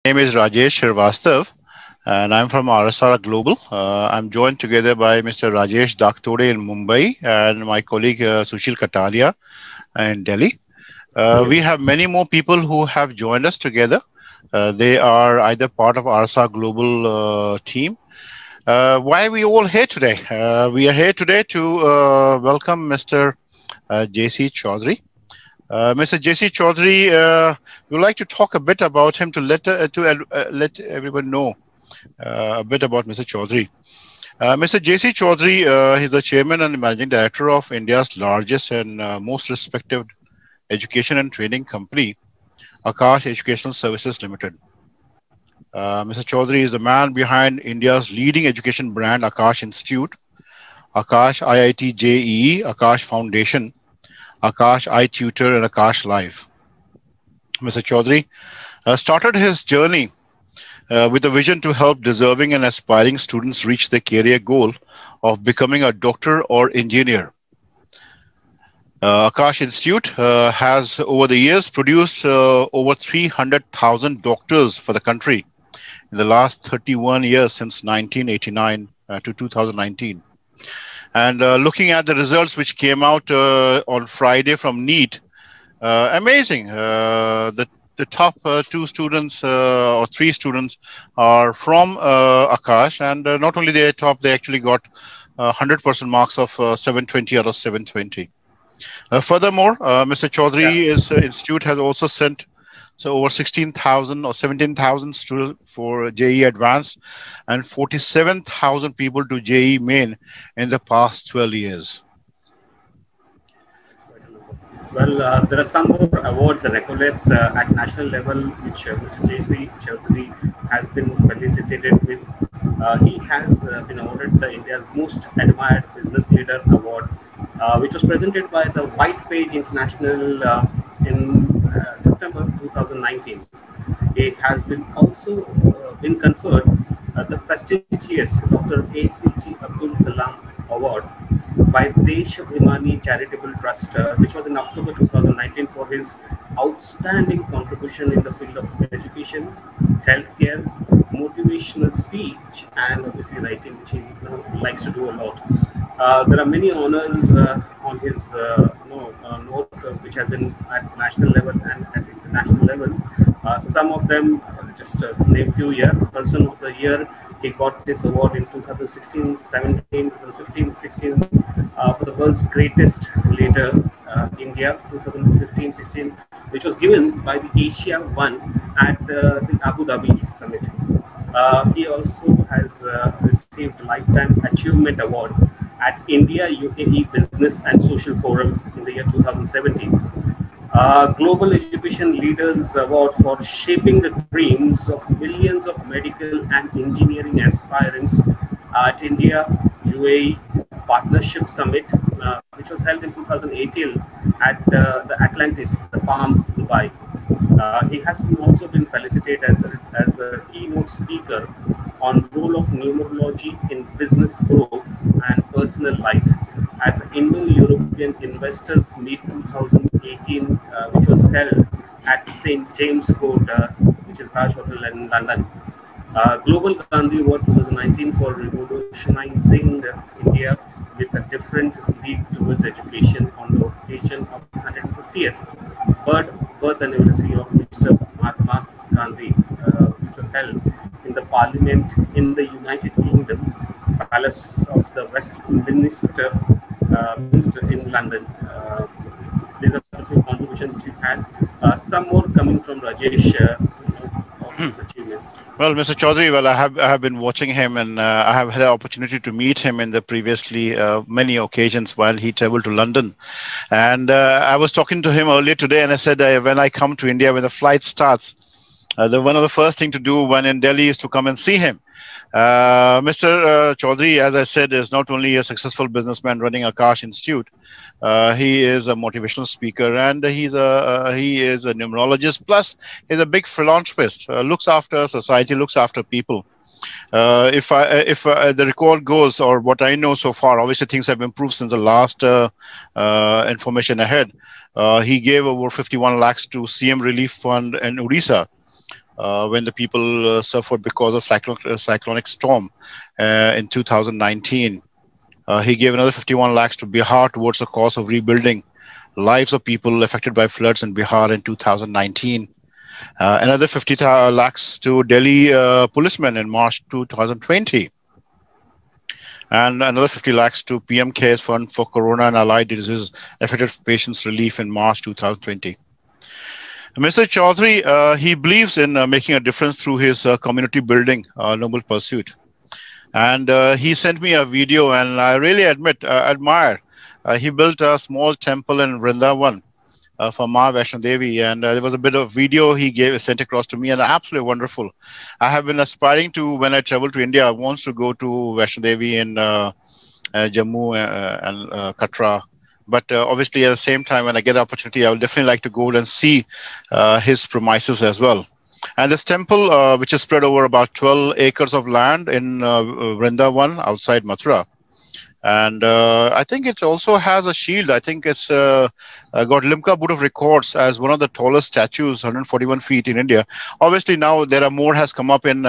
name is Rajesh Srivastav, and I'm from RSR Global. I'm joined together by Mr. Rajesh Daktode in Mumbai and my colleague Sushil Kataria in Delhi. We have many more people who have joined us together. They are either part of RSR Global team. Why are we all here today? We are here today to welcome Mr. JC Chaudhary. Mr. JC Chaudhary, we would like to talk a bit about him to let everyone know a bit about Mr. Chaudhary. Mr. JC Chaudhary, he's the chairman and managing director of India's largest and most respected education and training company, Aakash Educational Services Limited. Mr. Chaudhary is the man behind India's leading education brand, Aakash Institute, Aakash IIT JEE, Aakash Foundation, Aakash iTutor, and Aakash Live. Mr. Chaudhary started his journey with a vision to help deserving and aspiring students reach their career goal of becoming a doctor or engineer. Aakash Institute has over the years produced over 300,000 doctors for the country in the last 31 years since 1989 to 2019. And looking at the results which came out on Friday from NEET, amazing. The top two students or three students are from Aakash, and not only they top, they actually got 100% marks of 720 out of 720. Furthermore, Mr. Chaudhary's institute has also sent over 16,000 or 17,000 students for JEE Advanced and 47,000 people to JEE Main in the past 12 years. Well, there are some more awards and accolades at national level which Mr. JC Chaudhary has been felicitated with. He has been awarded India's Most Admired Business Leader Award, which was presented by the White Page International in September 2019. He has been also been conferred the prestigious Dr. APJ Abdul Kalam Award by Deshabhimani Charitable Trust, which was in October 2019 for his outstanding contribution in the field of education, healthcare, motivational speech, and obviously writing, which he likes to do a lot. There are many honors on his note, which has been at national level and at international level. Some of them, just name few here. Person of the Year, he got this award in 2016, 17, 2015, 16 for the world's greatest leader, India, 2015, 16, which was given by the Asia One at the Abu Dhabi Summit. He also has received Lifetime Achievement Award at India UAE Business and Social Forum in the year 2017. Global Education Leaders Award for shaping the dreams of millions of medical and engineering aspirants at India UAE Partnership Summit, which was held in 2018 at the Atlantis, the Palm, Dubai. He has also been felicitated as a keynote speaker on role of numerology in business growth and personal life at the Indo-European Investors Meet 2018, which was held at St. James Court, which is Taj Hotel in London. Global Gandhi Award 2019 for revolutionizing India with a different lead towards education on the occasion of 150th birth anniversary of Mr. Mahatma Gandhi, which was held in the Parliament in the United Kingdom, Palace of the Westminster in London. These are a few contributions which he's had. Some more coming from Rajesh. His achievements. Well, Mr. Chaudhary, I have been watching him, and I have had an opportunity to meet him in the previously many occasions while he traveled to London. And I was talking to him earlier today, and I said, when I come to India, when the flight starts, one of the first thing to do when in Delhi is to come and see him. Mr. Chaudhary, as I said, is not only a successful businessman running Aakash Institute, he is a motivational speaker, and he is a numerologist. Plus, he's a big philanthropist. Looks after society, looks after people. If the record goes, or what I know so far, obviously things have improved since the last information ahead. He gave over 51 lakhs to CM Relief Fund in Odisha when the people suffered because of cyclonic storm in 2019. He gave another 51 lakhs to Bihar towards the cause of rebuilding lives of people affected by floods in Bihar in 2019. Another 50 lakhs to Delhi policemen in March 2020. And another 50 lakhs to PM Cares Fund for Corona and Allied Diseases affected patients relief in March 2020. Mr. Chaudhary, he believes in making a difference through his community building noble pursuit. And he sent me a video, and I really admire. He built a small temple in Vrindavan for Ma Vaishno Devi, and there was a bit of video he sent across to me, and absolutely wonderful. I have been aspiring to, when I travel to India, I want to go to Vaishno Devi in Jammu and Katra. But obviously, at the same time, when I get the opportunity, I would definitely like to go and see his premises as well. And this temple, which is spread over about 12 acres of land in Vrindavan outside Mathura. And I think it also has a shield. I think it's got Limca Book of Records as one of the tallest statues, 141 feet in India. Obviously, now there are more has come up in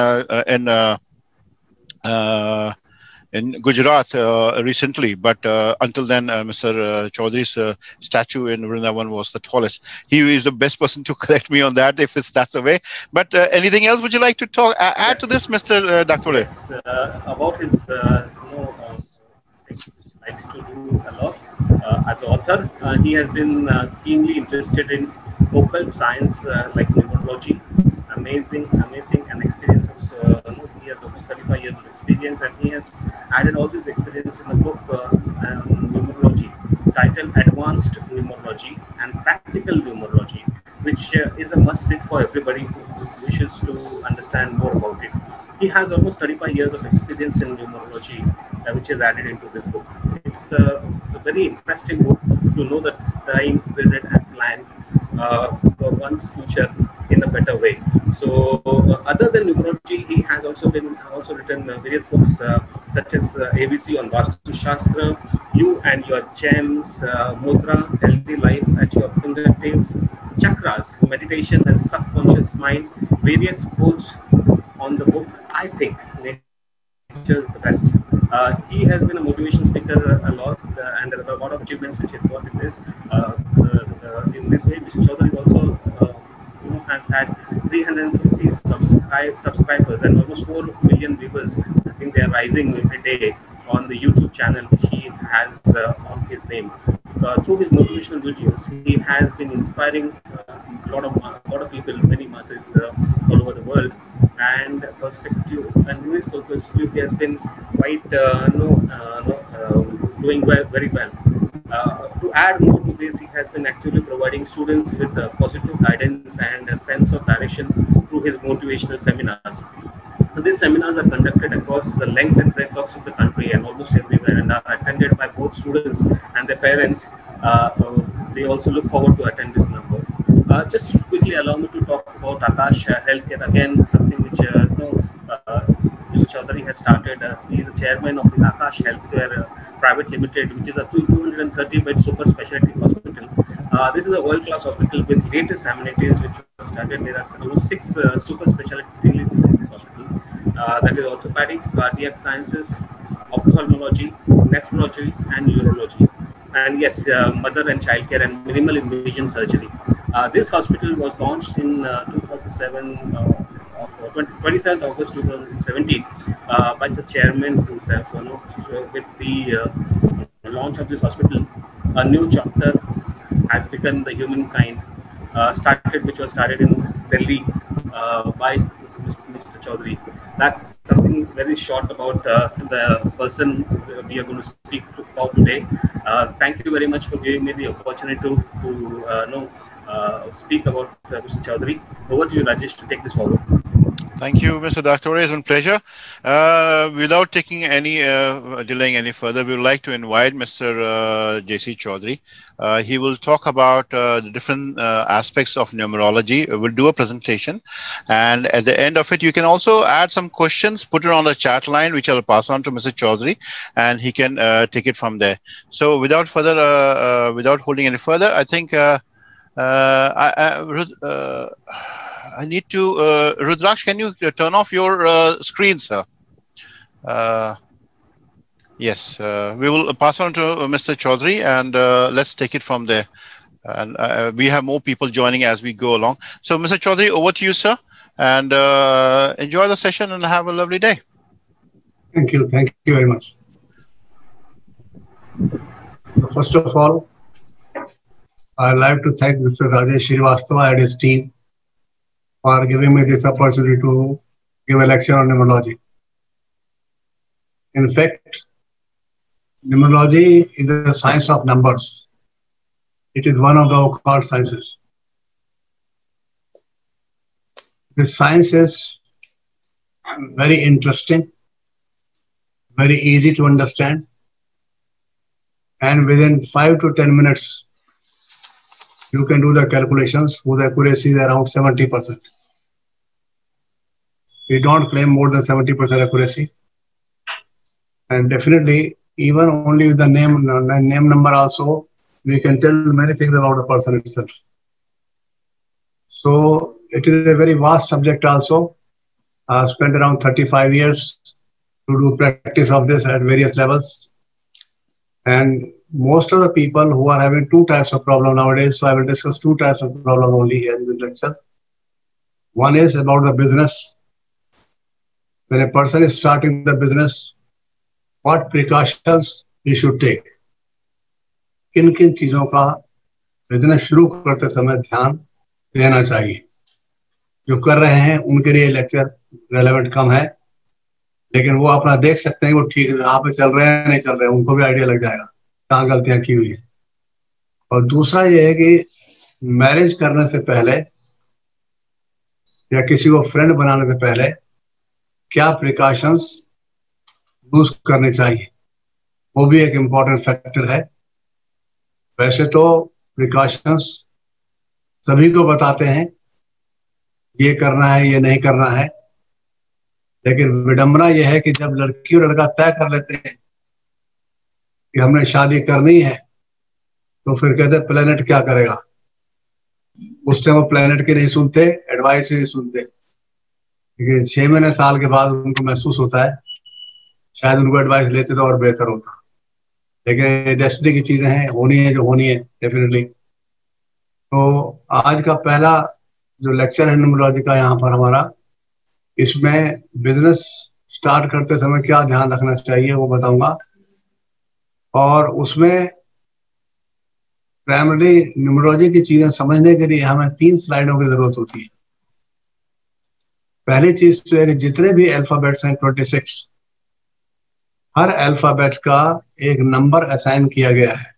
Gujarat recently, but until then, Mr. Chaudhary's statue in Vrindavan was the tallest. He is the best person to correct me on that if that's the way. But anything else would you like to add to this, Mr. Daktore? Yes, about his, likes to do a lot. As an author, he has been keenly interested in occult science like numerology. Amazing, and experience of, he has almost 35 years of experience, and he has added all this experience in the book Numerology, titled Advanced Numerology and Practical Numerology, which is a must read for everybody who wishes to understand more about it. He has almost 35 years of experience in numerology, which is added into this book. It's a very interesting book to know the time period and plan for one's future in a better way. So, other than numerology, he has also written various books such as ABC on Vastu Shastra, You and Your Gems, Mudra, Healthy Life at Your Fingertips, Chakras, Meditation and Subconscious Mind, various quotes on the book. I think nature is the best. He has been a motivation speaker a lot, and there are a lot of achievements which he got in this. In this way, Mr. Chaudhary also has had 350 subscribers and almost 4 million viewers. I think they are rising every day on the YouTube channel which he has on his name. Through his motivational videos, he has been inspiring a lot of people, many masses all over the world. And in his perspective, he has been quite doing very well. To add more to this, he has been actively providing students with positive guidance and a sense of direction through his motivational seminars. So these seminars are conducted across the length and breadth of the country and almost everywhere, and are attended by both students and their parents. They also look forward to attend this number. Just quickly allow me to talk about Akash Healthcare, again, something which Mr. Chaudhary has started. He is the chairman of the Akash Healthcare Private Limited, which is a 230-bed super specialty hospital. This is a world-class hospital with latest amenities which was started. There are almost 6 super specialty clinics in this hospital. That is orthopedic, cardiac sciences, ophthalmology, nephrology, and neurology. And yes, mother and child care and minimal invasion surgery. This hospital was launched in 27th August 2017 by the chairman himself. With the launch of this hospital, a new chapter has begun the humankind, which was started in Delhi by Mr. Chaudhary. That's something very short about the person we are going to speak about today. Thank you very much for giving me the opportunity to speak about Mr. Chaudhary. Over to you, Rajesh, to take this forward. Thank you, Mr. Daktore. It's been a pleasure. Without taking any delaying any further, we would like to invite Mr. J.C. Chaudhary. He will talk about the different aspects of numerology. We'll do a presentation, and at the end of it, you can also add some questions, put it on the chat line, which I'll pass on to Mr. Chaudhary, and he can take it from there. So, without without holding any further, I think I need to, Rudraksh, can you turn off your screen, sir? Yes, we will pass on to Mr. Chaudhary, and let's take it from there. And we have more people joining as we go along. So, Mr. Chaudhary, over to you, sir, and enjoy the session and have a lovely day. Thank you. Thank you very much. First of all, I'd like to thank Mr. Rajesh Srivastava and his team for giving me this opportunity to give a lecture on numerology. In fact, numerology is the science of numbers. It is one of the occult sciences. This science is very interesting, very easy to understand, and within 5 to 10 minutes, you can do the calculations with accuracy around 70%. We don't claim more than 70% accuracy. And definitely, even only with the name number also, we can tell many things about the person itself. So it is a very vast subject also. I've spent around 35 years to do practice of this at various levels. And most of the people who are having two types of problem nowadays, so I will discuss two types of problem only here in this lecture. One is about the business. When a person is starting the business, what precautions he should take? किन किन चीजों का business शुरू करते समय ध्यान देना चाहिए? जो कर रहे हैं उनके लिए लेक्चर रेलेवेंट कम है, लेकिन वो अपना देख सकते हैं वो ठीक राह पे चल रहे हैं नहीं चल रहे हैं, उनको भी आइडिया लग जाएगा कहाँ गलतियां की हुई है। और दूसरा ये है कि मैरिज करने से पहले या किसी को फ्रेंड बनाने से पहले क्या प्रिकॉशंस यूज करने चाहिए, वो भी एक इम्पोर्टेंट फैक्टर है। वैसे तो प्रिकॉशंस सभी को बताते हैं ये करना है ये नहीं करना है, लेकिन विडंबना यह है कि जब लड़की और लड़का तय कर लेते हैं कि हमने शादी करनी है, तो फिर कहते हैं प्लेनेट क्या करेगा। उस टाइम वो प्लेनेट की नहीं सुनते, एडवाइस ही नहीं सुनते, लेकिन 6 महीने साल के बाद उनको महसूस होता है शायद उनको एडवाइस लेते तो और बेहतर होता। लेकिन डेस्टिनी की चीजें हैं, होनी है जो होनी है डेफिनेटली। तो आज का पहला जो लेक्चर है न्यूमरोलॉजी का यहाँ पर हमारा, इसमें बिजनेस स्टार्ट करते समय क्या ध्यान रखना चाहिए वो बताऊंगा। और उसमें प्राइमरी न्यूमरोलॉजी की चीजें समझने के लिए हमें 3 स्लाइडों की जरूरत होती है। पहली चीज तो है कि जितने भी अल्फाबेट्स हैं 26, हर अल्फाबेट का एक नंबर असाइन किया गया है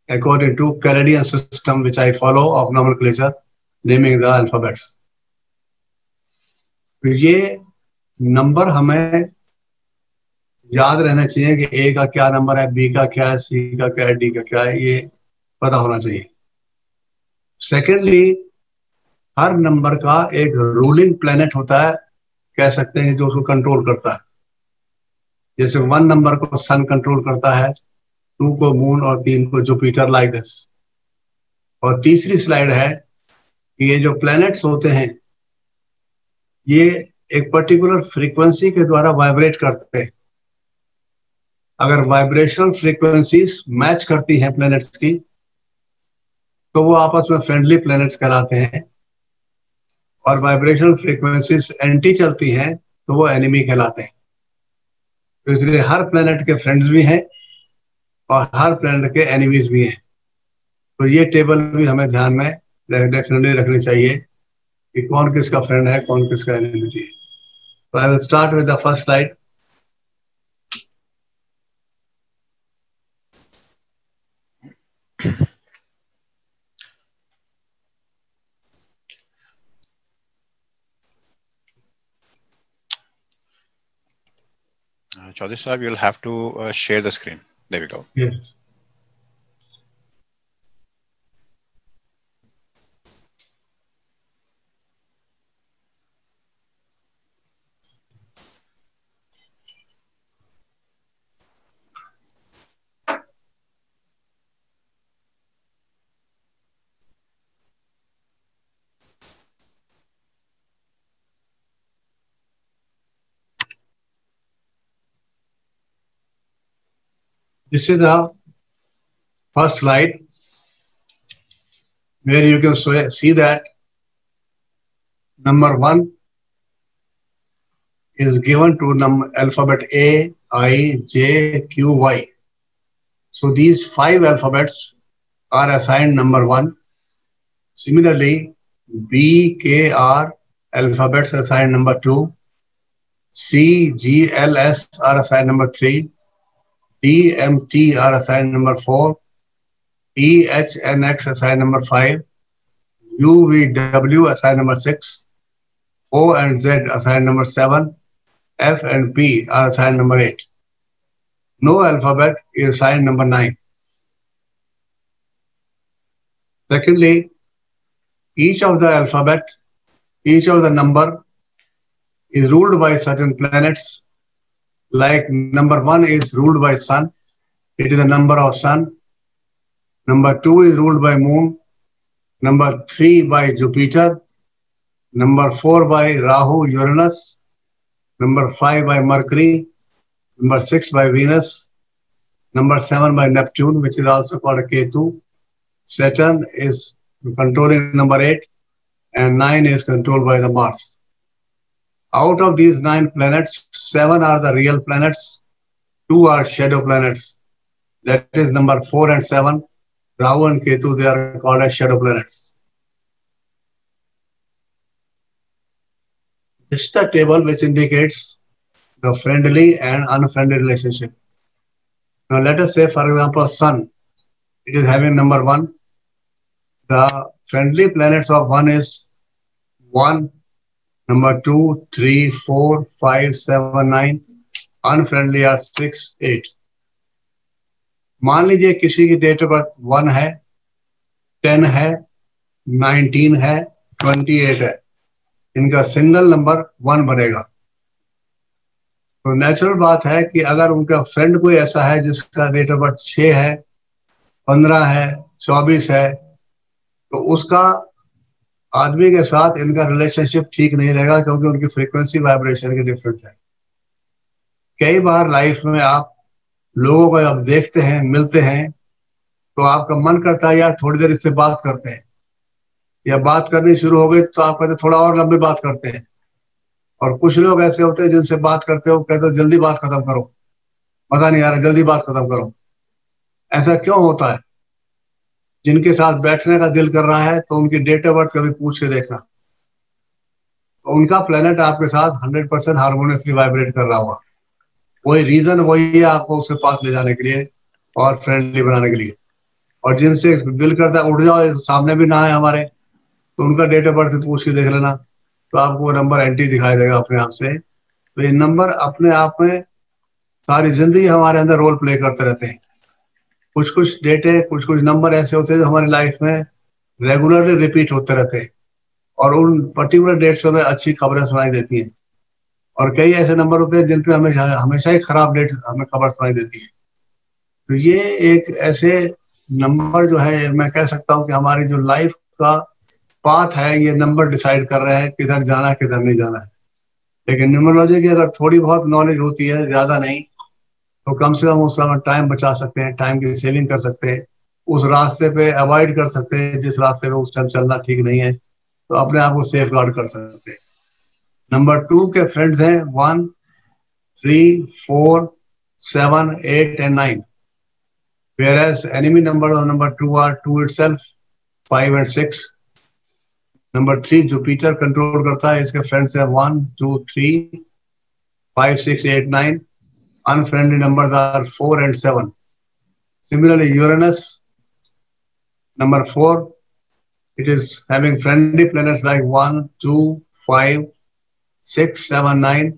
according two Canadian system which I follow of nomenclature naming the alphabets. तो ये नंबर हमें याद रहना चाहिए कि ए का क्या नंबर है, बी का क्या है, सी का क्या है, डी का क्या है, ये पता होना चाहिए। सेकेंडली, हर नंबर का एक रूलिंग प्लेनेट होता है, कह सकते हैं जो उसको कंट्रोल करता है। जैसे 1 नंबर को सन कंट्रोल करता है, 2 को मून और 3 को जुपिटर, लाइक दिस। और तीसरी स्लाइड है कि ये जो प्लैनेट्स होते हैं ये एक पर्टिकुलर फ्रीक्वेंसी के द्वारा वाइब्रेट करते हैं। अगर वाइब्रेशनल फ्रीक्वेंसीज मैच करती हैं प्लैनेट्स की, तो वो आपस में फ्रेंडली प्लैनेट्स कहलाते हैं, और वाइब्रेशनल फ्रीक्वेंसीज एंटी चलती हैं तो वो एनिमी कहलाते हैं। तो इसलिए हर प्लैनेट के फ्रेंड्स भी हैं और हर प्लैनेट के एनिमीज भी हैं। तो ये टेबल भी हमें ध्यान में डेफिनेटली रखनी चाहिए कि कौन किसका फ्रेंड है, कौन किसका एनिमी है। तो I will start with the first slide. Chaudhary Sahab, you'll have to share the screen. There we go. Yes. This is the first slide where you can see that number 1 is given to alphabet A, I, J, Q, Y. So these 5 alphabets are assigned number 1. Similarly, B, K, R alphabets are assigned number 2. C, G, L, S are assigned number 3. D, M, T are assigned number 4. E, H, N, X assigned number 5. U, V, W assigned number 6. O and Z assigned number 7. F and P are assigned number 8. No alphabet is assigned number 9. Secondly, each of the number is ruled by certain planets. Like number 1 is ruled by Sun. It is the number of Sun. Number 2 is ruled by Moon. Number 3 by Jupiter. Number 4 by Rahu, Uranus. Number 5 by Mercury. Number 6 by Venus. Number 7 by Neptune, which is also called a Ketu. Saturn is controlling number 8. And 9 is controlled by the Mars. Out of these 9 planets, 7 are the real planets. 2 are shadow planets. That is number 4 and 7. Rahu and Ketu, they are called as shadow planets. This is the table which indicates the friendly and unfriendly relationship. Now let us say, for example, Sun. It is having number 1. The friendly planets of 1 is 1, number 2, 3, 4, 5, 7, 9. Unfriendly are 6, 8. मान लीजिए किसी की date of birth 1 है, 10 है, 19 है, 28 है. इनका single number 1 बनेगा. तो नेचुरल बात है कि अगर उनका फ्रेंड कोई ऐसा है जिसका डेट ऑफ बर्थ 6 है, 15 है, 24 है, तो उसका आदमी के साथ इनका रिलेशनशिप ठीक नहीं रहेगा, क्योंकि उनकी फ्रीक्वेंसी वाइब्रेशन की डिफरेंट है. कई बार लाइफ में आप लोगों को जब देखते हैं, मिलते हैं, तो आपका मन करता है यार थोड़ी देर इससे बात करते हैं, या बात करनी शुरू हो गई तो आप कहते थोड़ा और लंबी बात करते हैं. और कुछ लोग ऐसे होते हैं जिनसे बात करते हो कहते हो जल्दी बात खत्म करो, मजा नहीं आ रहा, जल्दी बात खत्म करो. ऐसा क्यों होता है? जिनके साथ बैठने का दिल कर रहा है तो उनकी डेट ऑफ बर्थ कभी पूछ के देखना, तो उनका प्लेनेट आपके साथ 100% हार्मोनियसली वाइब्रेट कर रहा होगा. कोई रीजन वही है आपको उसके पास ले जाने के लिए और फ्रेंडली बनाने के लिए. और जिनसे दिल करता है उठ जाओ, सामने भी ना है हमारे, तो उनका डेट ऑफ बर्थ पूछ के देख लेना, तो आपको वो नंबर एंटी दिखाई देगा अपने आप से. तो ये नंबर अपने आप में सारी जिंदगी हमारे अंदर रोल प्ले करते रहते हैं. कुछ कुछ डेटे, कुछ कुछ नंबर ऐसे होते हैं जो हमारी लाइफ में रेगुलरली रिपीट होते रहते हैं, और उन पर्टिकुलर डेट्स में अच्छी खबरें सुनाई देती हैं. और कई ऐसे नंबर होते हैं जिन पे हमेशा ही खराब डेट हमें खबर सुनाई देती है. तो ये एक ऐसे नंबर जो है, मैं कह सकता हूँ कि हमारी जो लाइफ का पाथ है, ये नंबर डिसाइड कर रहे हैं किधर जाना है किधर नहीं जाना है. लेकिन न्यूमरोलॉजी की अगर थोड़ी बहुत नॉलेज होती है, ज्यादा नहीं, तो कम से कम उस समय टाइम बचा सकते हैं, टाइम की सेविंग कर सकते हैं, उस रास्ते पे अवॉइड कर सकते हैं जिस रास्ते पे उस टाइम चलना ठीक नहीं है, तो अपने आप को सेफ गार्ड कर सकते हैं. नंबर 2 के फ्रेंड्स हैं 1, 3, 4, 7, 8 and 9. Whereas enemy number of number 2 are 2 itself, 5 and 6. Number 3 Jupiter control करता है, इसके फ्रेंड्स हैं 1, 2, 3, 5, 6, 8, 9. Unfriendly numbers are 4 and 7. Similarly, Uranus, number 4, it is having friendly planets like 1, 2, 5, 6, 7, 9,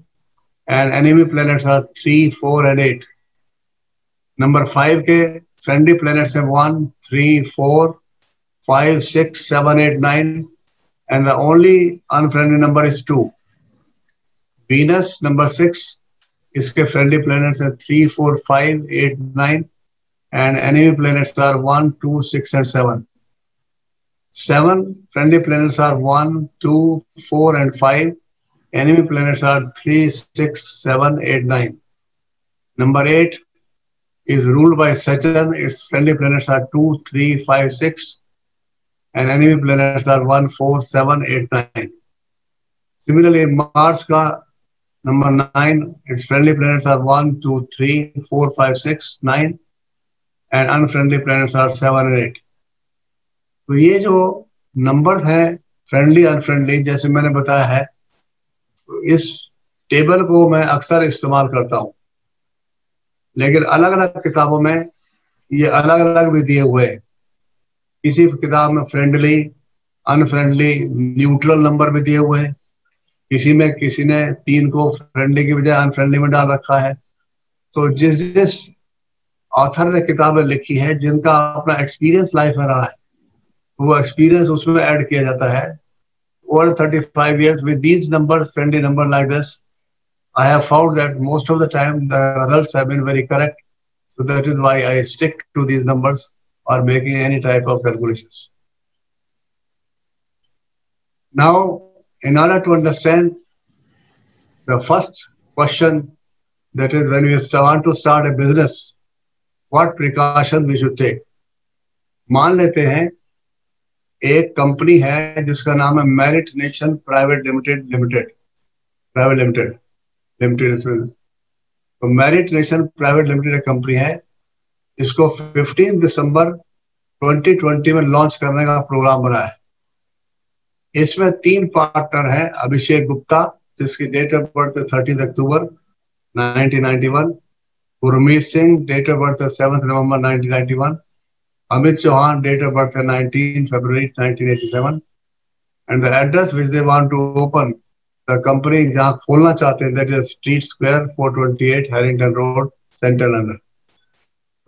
and enemy planets are 3, 4 and 8. Number 5 के friendly planets हैं 1, 3, 4, 5, 6, 7, 8, 9, and the only unfriendly number is 2. Venus, number 6, इसके friendly planets हैं 3, 4, 5, 8, 9, and enemy planets are 1, 2, 6 and 7. 7 friendly planets are 1, 2, 4 and 5. Enemy planets are 3, 6, 7, 8, 9. Number 8, is ruled by Saturn. Its friendly planets are 2, 3, 5, 6, and enemy planets are 1, 4, 7, 8, 9. Similarly, Mars का number 9, its friendly planets are 1, 2, 3, 4, 5, 6, 9, and unfriendly planets are 7 and 8. तो ये जो numbers हैं friendly unfriendly जैसे मैंने बताया है, तो इस टेबल को मैं अक्सर इस्तेमाल करता हूँ, लेकिन अलग अलग किताबों में ये अलग अलग भी दिए हुए हैं। किसी किताब में फ्रेंडली, अनफ्रेंडली, न्यूट्रल नंबर भी दिए हुए हैं, किसी ने 3 को फ्रेंडली की बजाय अनफ्रेंडली में डाल रखा है। तो जिस ऑथर ने किताबें लिखी है, जिनका अपना एक्सपीरियंस लाइफ में रहा है, वो एक्सपीरियंस उसमें ऐड किया जाता है। Over 35 years with these numbers, friendly number like this, I have found that most of the time the results have been very correct. So that is why I stick to these numbers or making any type of calculations. Now, in order to understand the first question, that is when we want to start a business, what precautions we should take. मान लेते हैं एक company है जिसका नाम है merit Nation private limited. तो merit Nation private limited एक कंपनी है, इसको 15 दिसंबर 2020 में लॉन्च करने का प्रोग्राम बना है। इसमें 3 पार्टनर हैं। अभिषेक गुप्ता, जिसकी date of birth 30 October 1991, Gurmeet Singh, date of birth 7 November 1991, Amit Chauhan, date of birth 19 February 1987, and the address which they want to open the company जहाँ खोलना चाहते हैं, that is Street Square 428 Harrington Road, Central London.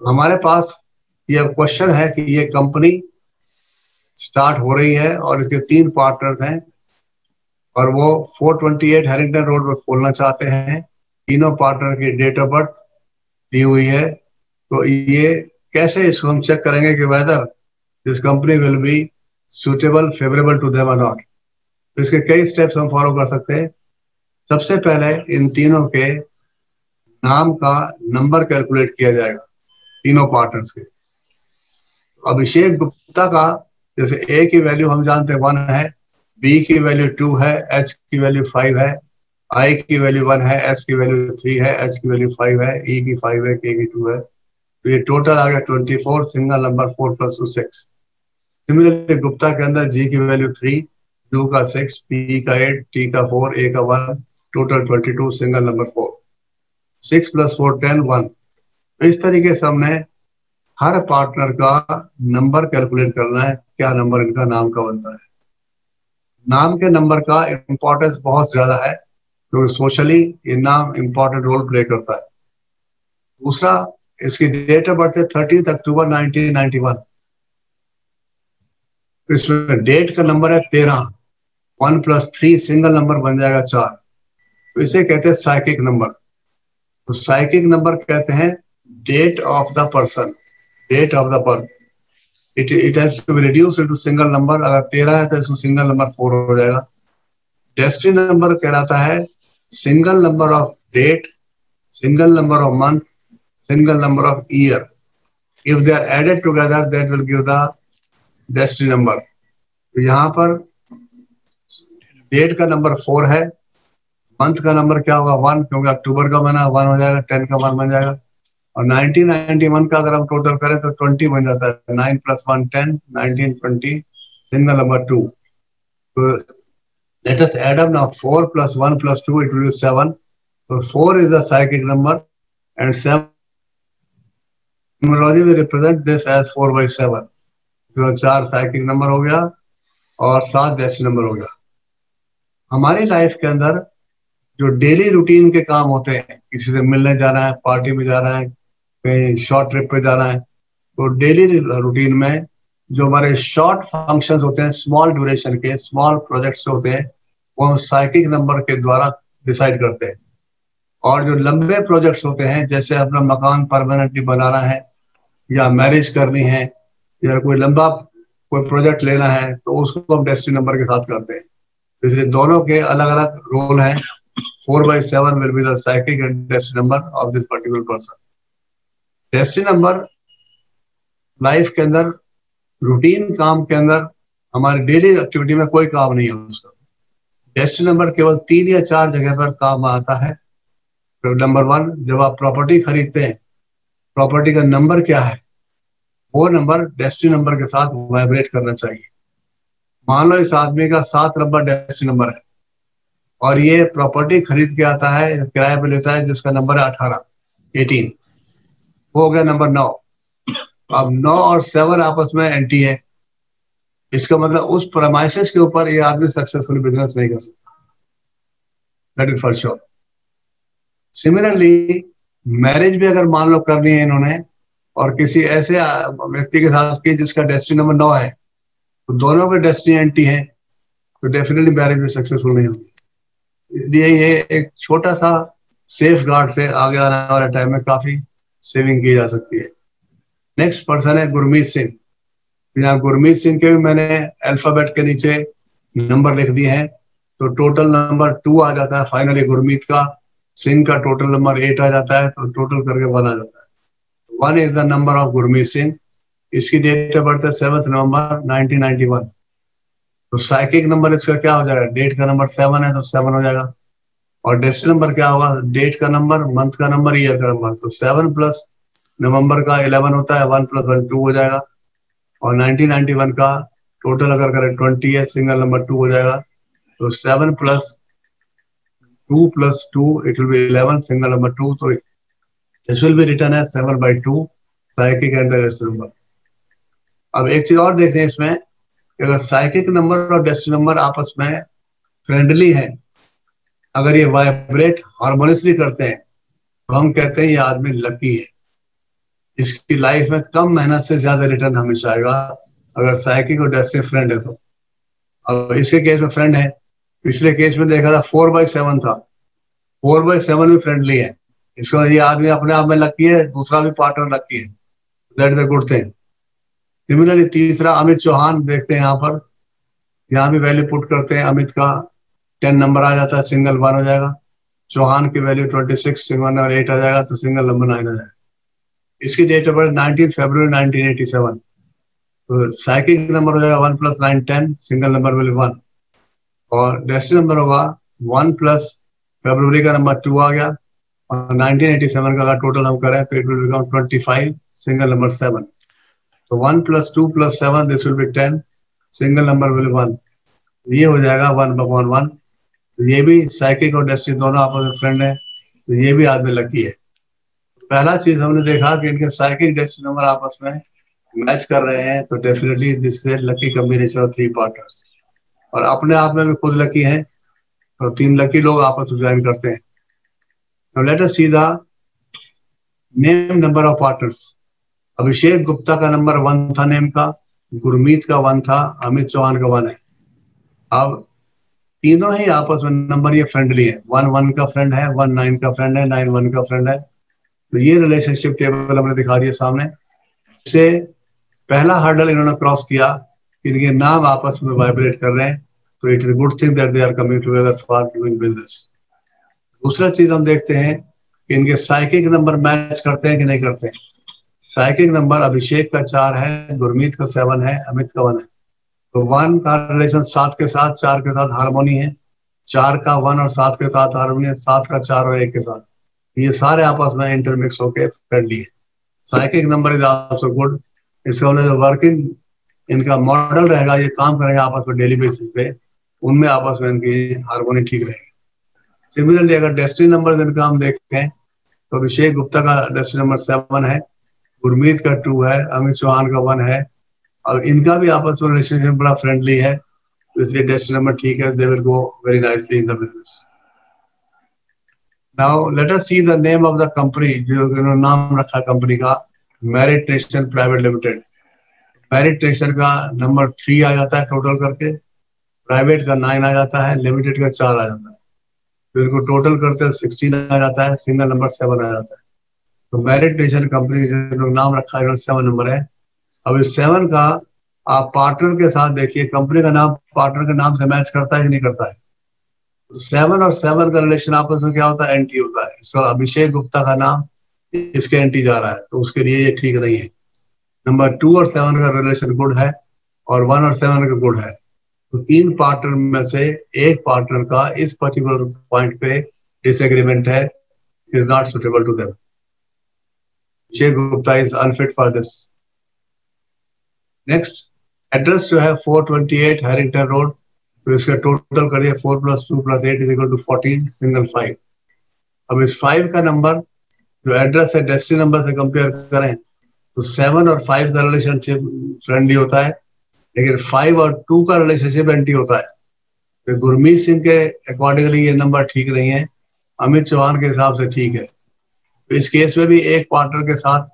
हमारे पास ये question है कि ये company start हो रही है और इसके 3 पार्टनर्स हैं और वो 428 हैरिंगटन रोड पर खोलना चाहते हैं। तीनों पार्टनर की डेट ऑफ बर्थ दी हुई है। तो ये कैसे इसको हम चेक करेंगे कि whether this company will be suitable, favourable to them और नॉट। तो इसके कई स्टेप्स हम फॉलो कर सकते हैं। सबसे पहले इन तीनों के नाम का नंबर कैलकुलेट किया जाएगा, तीनों पार्टनर्स के। अभिषेक गुप्ता का जैसे ए की वैल्यू हम जानते हैं 1 है, बी की वैल्यू 2 है, एच की वैल्यू 5 है, आई की वैल्यू 1 है, एस की वैल्यू 3 है, एच की वैल्यू 5 है, ई की 5 है, के की 2 है। तो ये टोटल आ गया 24, सिंगल नंबर 4 + 2 6। सिमिलरली गुप्ता के अंदर जी की वैल्यू 3, यू का 6, पी का 8, टी का 4, ए का 1, टोटल 22, सिंगल नंबर 4। 6 + 4 10 1। तो इस तरीके से हमने हर पार्टनर का नंबर कैलकुलेट करना है, क्या नंबर इनका नाम का बनता है। नाम के नंबर का इम्पोर्टेंस बहुत ज्यादा है क्योंकि सोशली ये नाम इम्पोर्टेंट रोल प्ले करता है। दूसरा, इसकी डेट ऑफ बर्थ है 30 अक्टूबर 1991। इसमें डेट का नंबर है 13, 1 + 3 सिंगल नंबर बन जाएगा 4। तो इसे कहते हैं साइकिक नंबर। तो साइकिक नंबर कहते हैं date of the person, date of the birth. It has to be reduced into single number. अगर 13 है तो इसको सिंगल नंबर 4 हो जाएगा। डेस्टिनी नंबर कहलाता है single number of date, single number of month, single number of year. If they are added together, that will give the destiny number. तो यहाँ पर डेट का नंबर 4 है, मंथ का नंबर क्या होगा 1, क्योंकि अक्टूबर का महीना 1 हो जाएगा, 10 का 1 बन जाएगा। और 1991 का अगर हम टोटल करें तो 20 बन जाता है। 9 + 1 10, 19 20, सिंगल नंबर 2। तो let us add up now 4 + 1 + 2, it will be 7. So 4 is the psychic number and 7 numerology will represent this as 4/7। तो 4 साइकिक नंबर हो गया और 7 डेस्टिनी नंबर हो गया। हमारी लाइफ के अंदर जो डेली रूटीन के काम होते हैं, किसी से मिलने जाना है, पार्टी में जाना है, कहीं शॉर्ट ट्रिप पे जाना है, तो डेली रूटीन में जो हमारे शॉर्ट फंक्शंस होते हैं, स्मॉल ड्यूरेशन के स्मॉल प्रोजेक्ट्स होते हैं, वो हम साइकिक नंबर के द्वारा डिसाइड करते हैं। और जो लंबे प्रोजेक्ट्स होते हैं, जैसे अपना मकान परमानेंटली बनाना है या मैरिज करनी है या कोई लंबा कोई प्रोजेक्ट लेना है, तो उसको हम डेस्टिनी नंबर के साथ करते हैं। इसलिए दोनों के अलग अलग रोल हैं। 4/7 will be the psychic and destiny number of this particular person. Destiny number life के अंदर, रूटीन काम के अंदर, हमारी डेली एक्टिविटी में कोई काम नहीं है उसका। डेस्टिनी नंबर केवल 3 या 4 जगह पर काम आता है। तो नंबर 1, जब आप प्रॉपर्टी खरीदते हैं, प्रॉपर्टी का नंबर क्या है, वो नंबर डेस्टिनी नंबर के साथ वाइब्रेट करना चाहिए। मान लो इस आदमी का 7 नंबर डेस्टिनी नंबर है और ये प्रॉपर्टी खरीद के आता है, किराए पे लेता है, जिसका नंबर है 18, वो हो गया नंबर 9। अब 9 और 7 आपस में एंटी है, इसका मतलब उस प्रमाइसेस के ऊपर ये आदमी सक्सेसफुल बिजनेस नहीं कर सकता, that is for sure. Similarly marriage भी अगर मान लो करनी है इन्होंने और किसी ऐसे व्यक्ति के साथ की जिसका डेस्टिनी नंबर 9 है, तो दोनों के डेस्टिनी एंटी है, तो डेफिनेटली मैरिज भी सक्सेसफुल नहीं होगी। इसलिए ये एक छोटा सा सेफ गार्ड से आगे आने वाले टाइम में काफी सेविंग की जा सकती है। नेक्स्ट पर्सन है गुरमीत सिंह। यहाँ गुरमीत सिंह के भी मैंने अल्फाबेट के नीचे नंबर लिख दिए हैं, तो टोटल नंबर 2 आ जाता है फाइनली गुरमीत का। सिंह का टोटल नंबर 8 आ जाता है, तो टोटल करके 1 आ जाता है। 1 is the number of Gurmeet Singh. इसकी डेट ऑफ बर्थ है 7 नवंबर 1991। तो साइकिक नंबर इसका क्या हो जाएगा, डेट का नंबर 7 है तो 7 हो जाएगा। और डेस्टिनी नंबर क्या होगा, डेट का नंबर, मंथ का नंबर, ईयर का नंबर। तो 7 प्लस नवंबर का 11 होता है, 1 प्लस 1 2 हो जाएगा। और 1991 का टोटल अगर करें 20 है, सिंगल नंबर 2 हो जाएगा। तो 7 plus 2 plus 2 it will B 11, single number 2। तो दिस विल बी रिटन है 7/2 psychic and the destiny number. अब एक चीज और देख रहे हैं इसमें, अगर साइकिक नंबर और डेस्टिनी नंबर आपस में फ्रेंडली है, अगर ये वाइब्रेट हार्मोनियसली करते हैं, तो हम कहते हैं ये आदमी लकी है, इसकी लाइफ में कम मेहनत से ज्यादा रिटर्न हमेशा आएगा अगर साइकिक और डेस्टिनी फ्रेंड है तो। अब इसके केस में फ्रेंड है, पिछले केस में देखा था 4/7 था, 4/7 भी फ्रेंडली है, इसको ये आदमी अपने आप में लकी है, दूसरा भी पार्टनर लकी है, that is a good thing. Similarly तीसरा अमित चौहान देखते हैं यहाँ पर, यहाँ भी वैल्यू पुट करते हैं, अमित का 10 नंबर आ जाता है, सिंगल 1 हो जाएगा। चौहान की वैल्यू 26, सिंगल नंबर 8 आ जाएगा, तो सिंगल नंबर 9 आ जाएगा। इसकी डेट ऑफ बर्थ 19 फरवरी 1987। तो साइकिक नंबर हो जाएगा 1 + 9 10, सिंगल नंबर विल 1। और डेस्टिनी नंबर होगा 1 प्लस फरवरी का नंबर 2 आ गया, और 1987 का अगर टोटल हम करें तो it will become 25, single number 7। तो 1 + 2 + 7 this will B 10, single number will 1। ये हो जाएगा 1/1। तो ये भी साइकिक और डेस्टिनी दोनों आपस में फ्रेंड है, तो ये भी आदमी लकी है। पहला चीज हमने देखा कि इनके साइकिक डेस्टिनी नंबर आपस में मैच कर रहे हैं, तो definitely this is lucky combination of 3 partners. और अपने आप में भी खुद लकी हैं, तो 3 लकी लोग आपस में ज्वाइन करते हैं। Now let us see the name number of partners. Abhishek Gupta का नंबर 1 था नेम का, गुरमीत का 1 था, अमित चौहान का 1 है। अब तीनों ही आपस में नंबर ये फ्रेंडली है, 1 1 का फ्रेंड है, 1 9 का फ्रेंड है, 9 1 का फ्रेंड है। तो ये रिलेशनशिप टेबल हमने दिखा दिया सामने। इससे पहला हर्डल इन्होंने क्रॉस किया, इनके नाम आपस में वाइब्रेट कर रहे हैं, तो it is good thing that they are coming together for doing business. दूसरा चीज हम देखते हैं कि इनके साइकिक नंबर मैच करते हैं कि नहीं करते हैं। साइकिक नंबर अभिषेक का 4 है, गुरमीत का 7 है, अमित का 1 है। तो 1 का रिलेशन 7 के साथ, 4 के साथ हार्मोनी है, 4 का 1 और 7 के साथ हार्मोनी है, 7 का 4 और 1 के साथ, ये सारे आपस में इंटरमिक्स होकर फ्रेंडली है। Psychic number is also good, इसका वर्किंग इनका मॉडल रहेगा, ये काम करेगा आपस में डेली बेसिस पे, उनमें आपस में इनकी हार्मोनी ठीक रहेगी। सिमिलरली अगर डेस्टिनी नंबर इनका हम देखते हैं, तो अभिषेक गुप्ता का डेस्टिनी नंबर 7 है, गुरमीत का 2 है, अमित चौहान का 1 है, और इनका भी आपस में रिलेशनशिप बड़ा फ्रेंडली है, तो इसलिए डेस्टिनी नंबर ठीक है, they will go very nicely in the business. Now let us see the name of the company, जो इन्होंने नाम रखा कंपनी का, merit Nation private limited. Merit nation का नंबर 3 आ जाता है टोटल करके, प्राइवेट का 9 आ जाता है, लिमिटेड का 4 आ जाता है, तो इनको टोटल करते हैं 16 आ जाता है, सिंगल नंबर 7 आ जाता है। तो मेरिट नेशन कंपनी जो नाम रखा है 7 नंबर है। अब इस 7 का आप पार्टनर के साथ देखिए, कंपनी का नाम पार्टनर के नाम से मैच करता है कि नहीं करता है। 7 और 7 का रिलेशन आपस में क्या होता है, एंटी होता है। सो अभिषेक गुप्ता का नाम इसके एंटी जा रहा है, तो उसके लिए ये ठीक नहीं है। नंबर 2 और 7 का रिलेशन गुड है और 1 और 7 का गुड है, तो 3 पार्टनर में से एक पार्टनर का इस पर्टिकुलर पॉइंट पे डिसएग्रीमेंट है, is not suitable to them. Sheikh Gupta is unfit for this. Next, address जो है 428 हैरिंगटन रोड, तो इसका टोटल करिए 4 + 2 + 8 = 14 सिंगल 5। अब इस 5 का नंबर जो एड्रेस है डेस्टिनी नंबर से कंपेयर करें तो 7 और 5 का रिलेशनशिप फ्रेंडली होता है, लेकिन 5 और 2 का रिलेशनशिप एंटी होता है। तो गुरमीत सिंह के अकॉर्डिंगली ये नंबर ठीक नहीं है, अमित चौहान के हिसाब से ठीक है। तो इस केस में भी एक पार्टनर के साथ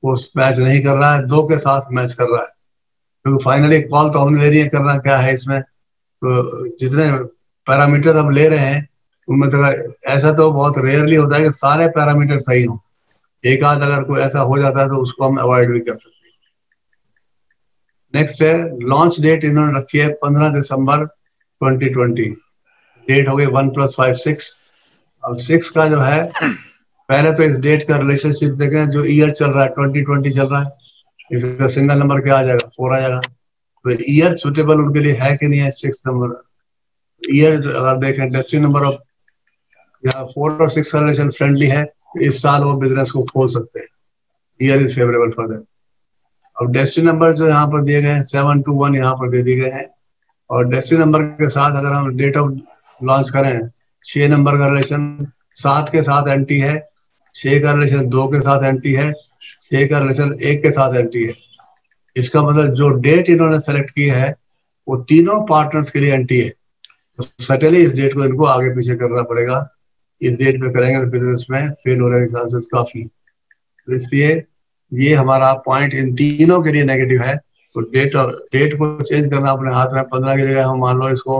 वो मैच नहीं कर रहा है, 2 के साथ मैच कर रहा है, क्योंकि फाइनली कॉल तो हमने ले रही है, करना क्या है इसमें। तो जितने पैरामीटर हम ले रहे हैं उनमें तो ऐसा तो बहुत रेयरली होता है कि सारे पैरामीटर सही हों, एक आध अगर कोई ऐसा हो जाता है तो उसको हम अवॉइड भी कर सकते हैं। नेक्स्ट है, लॉन्च डेट इन्होंने रखी है 15 दिसंबर 2020, डेट हो गई 1 + 5 6। अब 6 का जो है, पहले तो इस डेट का रिलेशनशिप देखें, जो ईयर चल रहा है 2020 चल रहा है, इसका सिंगल नंबर क्या आ जाएगा, 4 आ जाएगा। तो ईयर सुटेबल उनके लिए है कि नहीं है 6 नंबर। ईयर अगर देखें डेस्टिनी नंबर ऑफ, यहाँ 4 और 6 का रिलेशन फ्रेंडली है, तो इस साल वो बिजनेस को खोल सकते हैं, year is favourable for them. अब डेस्टिनी नंबर जो यहाँ पर दिए गए हैं 7 to 1 यहाँ पर दे दिए गए हैं, और डेस्टिनी नंबर के साथ अगर हम डेट ऑफ लॉन्च करें, 6 नंबर का रिलेशन 7 के साथ एंटी है, 6 का रिलेशन 2 के साथ एंटी है, 6 का रिलेशन 1 के साथ एंटी है। इसका मतलब जो डेट इन्होंने सेलेक्ट की है वो तीनों पार्टनर्स के लिए एंटी है, तो सटनली इस डेट को इनको आगे पीछे करना पड़ेगा। इस डेट पे करेंगे तो बिजनेस में फेल होने के चांसेस काफी, तो इसलिए ये हमारा पॉइंट इन तीनों के लिए नेगेटिव है। तो डेट को चेंज करना अपने हाथ में। 15 की जगह हम मान लो इसको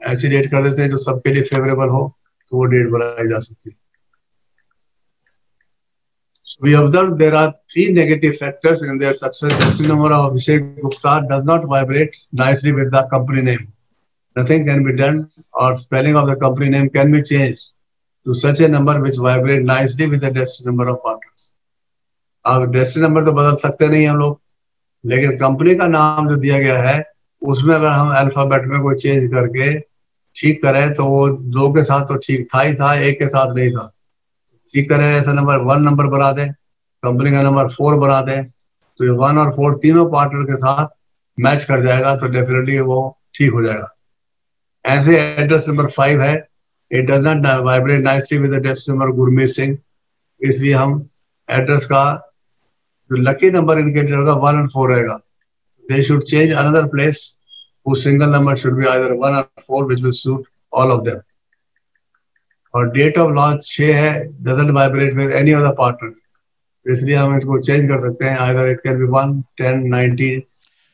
ऐसी डेट कर देते हैं जो सबके लिए फेवरेबल हो, तो वो डेट बनाई जा सकती है। So we observe there are 3 negative factors in their success. Destiny number of Abhishek Gupta does not vibrate nicely with the company name. Nothing can be done, or spelling of the company name can be changed to such a number which vibrate nicely with the destiny number of partners. अब destiny number तो बदल सकते नहीं हम लोग, लेकिन company का नाम जो दिया गया है उसमें अगर हम अल्फाबेट में कोई चेंज करके ठीक करें तो वो 2 के साथ तो ठीक था ही था, 1 के साथ नहीं था। ठीक करें, ऐसा नंबर 1 नंबर बना दें, कंपनी का नंबर 4 बना दें, तो ये 1 और 4 तीनों पार्टनर के साथ मैच कर जाएगा, तो डेफिनेटली वो ठीक हो जाएगा। ऐसे एड्रेस नंबर 5 है, it does not vibrate nicely with the destiny number Gurmeet Singh, इसलिए हम एड्रेस का जो लकी नंबर इंडिकेटर होगा 1 और 4 रहेगा। They should change another place, वो single number should be either 1 और 4 which will suit all of them. और डेट ऑफ लॉन्च 6 है, doesn't vibrate with any other partner, इसलिए हम इसको चेंज कर सकते हैं, आइदर इट कैन बी 1, 10, 19।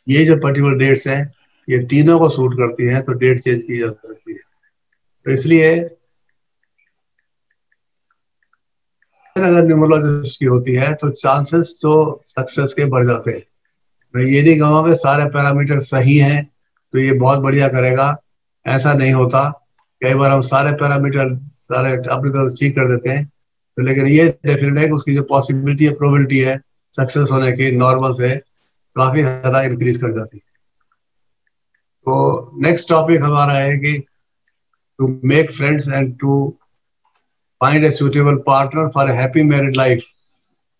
ये जो पर्टिकुलर डेट्स हैं ये तीनों को सूट करती हैं, तो डेट चेंज की जा सकती है। तो इसलिए अगर न्यूमरोलॉजिस्ट की होती है तो चांसेस तो सक्सेस के बढ़ जाते हैं। मैं ये नहीं कहूँगा सारे पैरामीटर सही हैं तो ये बहुत बढ़िया करेगा, ऐसा नहीं होता। कई बार हम सारे पैरामीटर सारे अपनी तरफ ठीक कर देते हैं, तो लेकिन ये डेफिनेट है कि उसकी जो पॉसिबिलिटी है, प्रोबेबिलिटी है सक्सेस होने की, नॉर्मल से काफी ज्यादा इंक्रीज कर जाती है। तो नेक्स्ट टॉपिक हमारा है कि to make friends and to find a suitable partner for a happy married life.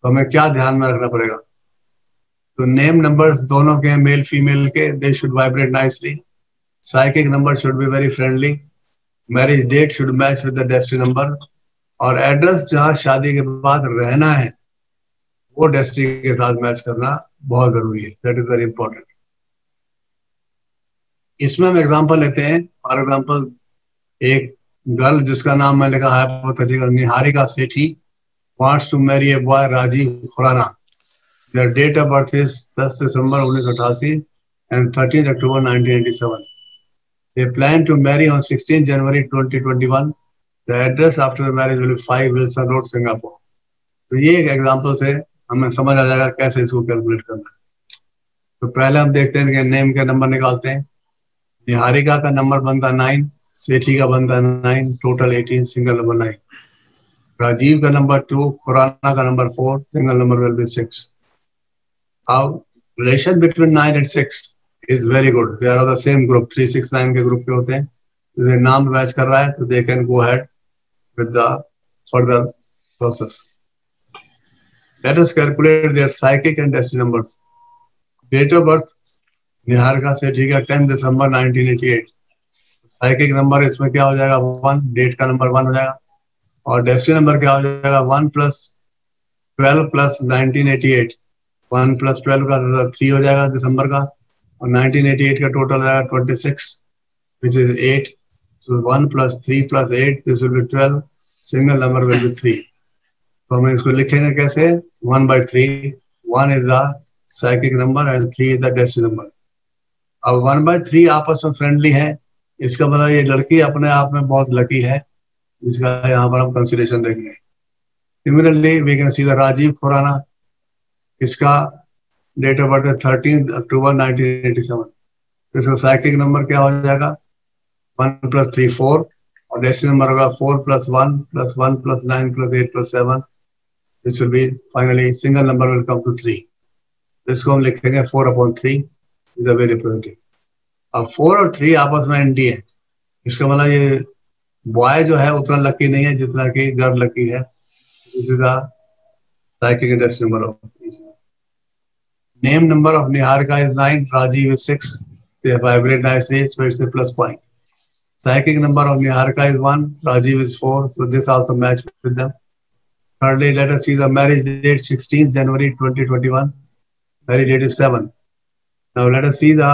तो हमें क्या ध्यान में रखना पड़ेगा? तो नेम नंबर्स दोनों के, मेल फीमेल के, they should vibrate nicely. Psychic number should be very friendly. Marriage date should match with the destiny number. और एड्रेस जहाँ शादी के बाद रहना है वो डेस्टिनी के साथ मैच करना बहुत जरूरी है, दैट इज वेरी इंपॉर्टेंट। इसमें हम एग्जांपल लेते हैं। फॉर एग्जांपल एक गर्ल जिसका नाम मैं लिखा है Niharika Sethi wants to marry a boy Rajiv Khurana. Their date of birth is 10 December 1988 and 13 October 1987। They plan to marry on 16 January 2021। The address after the marriage will be 5 Wilson road, Singapore. तो ये एक example से हमें समझ आ जाएगा कैसे इसको कैलकुलेट करना है। तो पहले हम देखते हैं कि नेम का नंबर निकालते हैं। निहारिका का नंबर बनता 9, सेठी का बनता 9, total 18, single number 9। Rajiv ka number 2, Khurana ka number 4, single number will be 6. Our relation between 9 and 6 is very good. They are of the same group, 3, 6, 9 के group के होते हैं. इसे नाम मैच कर रहा है तो they can go ahead with the further process. Let us calculate their psychic and destiny numbers. Date of birth Niharika सेठी का 10 दिसंबर 1988. साइकिक नंबर इसमें क्या हो जाएगा 1, डेट का नंबर 1 हो जाएगा और डेस्टिनी नंबर क्या हो जाएगा 1 + 12 + 1988. 1 + 12 का 3 हो जाएगा दिसंबर का और 1988 का टोटल आएगा 26 which is 8. So 1 + 3 + 8 this will be 12. Single number will be 3. तो हम इसको लिखेंगे कैसे 1/3. 1 is the psychic number and 3 is the destiny number. अब 1/3 आपस में फ्रेंडली है, इसका मतलब ये लड़की अपने आप में बहुत लकी है, जिसका यहाँ पर हम कंसिडरेशन देंगे. Similarly we can see the Rajiv Khurana, इसका डेट ऑफ बर्थ है 13 अक्टूबर 1987. इसका साइकिक नंबर क्या हो जाएगा 1 + 3 4 और डेस्टिनी नंबर होगा 4 + 1 + 1 + 9 + 8 + 7. This will be finally single number will come to 3. इसको हम लिखेंगे 4/3 इज अ वेरी रिप्रेजेंटेटिव. अब 4 और 3 आपस में एंटी है, इसका मतलब ये बॉय जो है उतना लकी नहीं है जितना कि गर्ल लकी है. This is the psychic and destiny number of. Name number of Niharika is 9, Rajiv is 6. They vibrate nicely, so it's a plus point. Psychic number of Niharika is 1, Rajiv is 4, so this also match with them. Thirdly, let us see the marriage date 16th January 2021. Marriage date is 7. Now let us see the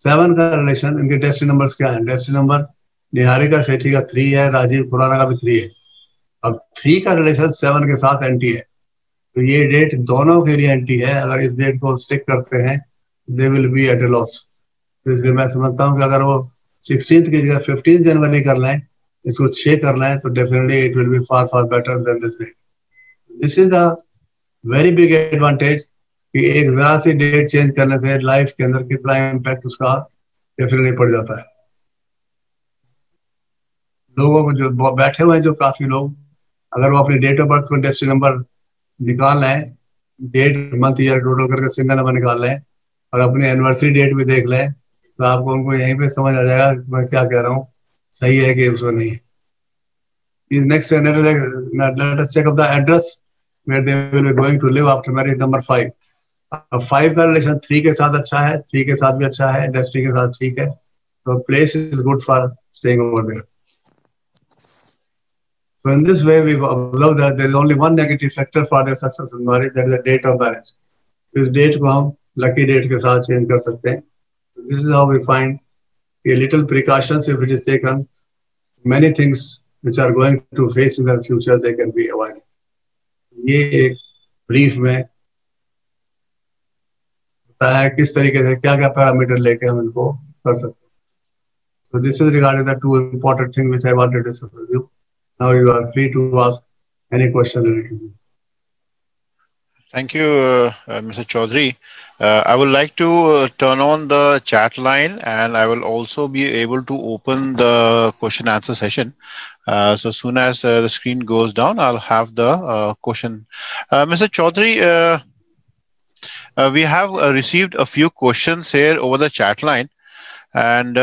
7 का relation. इनके destiny numbers क्या है. Destiny number Niharika सेठी का 3 है, राजीव खुराना का भी 3 है. अब 3 का रिलेशन 7 के साथ एंटी है, तो ये डेट दोनों के लिए एंटी है. अगर इस डेट को स्टिक करते हैं they will be at a loss. तो इसलिए मैं समझता हूँ कि अगर वो 16th की जगह 15 जनवरी कर लें, इसको 6 कर लें, तो definitely it will be far better than this date. This is a very big advantage कि एक जरा सी डेट चेंज करने से लाइफ के अंदर कितना इम्पैक्ट उसका डेफिनेटली पड़ जाता है. लोगों को जो बैठे हुए हैं जो काफी लोग, अगर वो अपनी डेट ऑफ बर्थ में डेस्टिनी नंबर निकाल लें, डेट मंथ ईयर टोटल करके सिंगल नंबर निकाल लें और अपनी एनिवर्सरी डेट भी देख लें, तो आपको उनको यहीं पे समझ आ जाएगा मैं क्या कह रहा हूँ, सही है कि उसमें नहीं है. Next let us check of the address where they will be going to live after marriage. Number 5. अब 5 का रिलेशन 3 के साथ अच्छा है, 3 के साथ भी अच्छा है, डेस्टिनी के साथ ठीक है, तो place is good for staying over there. So in this way, we've observed that there is only one negative factor for their success in marriage, that is the date of marriage. इस date को हम lucky date के साथ change कर सकते हैं. This is how we find a little precautions if it is taken. Many things which are going to face in the future, they can be avoided. ये एक ब्रीफ में बताया है किस तरीके से क्या क्या पैरामीटर लेके हम इनको कर सकते हैं. So this is regarding the 2 important things which I wanted to discuss with you. Now you are free to ask any question related to this. Thank you, Mr. Chaudhary. I would like to turn on the chat line, and I will also be able to open the question answer session. So soon as the screen goes down, I'll have the question. Mr. Chaudhary, we have received a few questions here over the chat line, and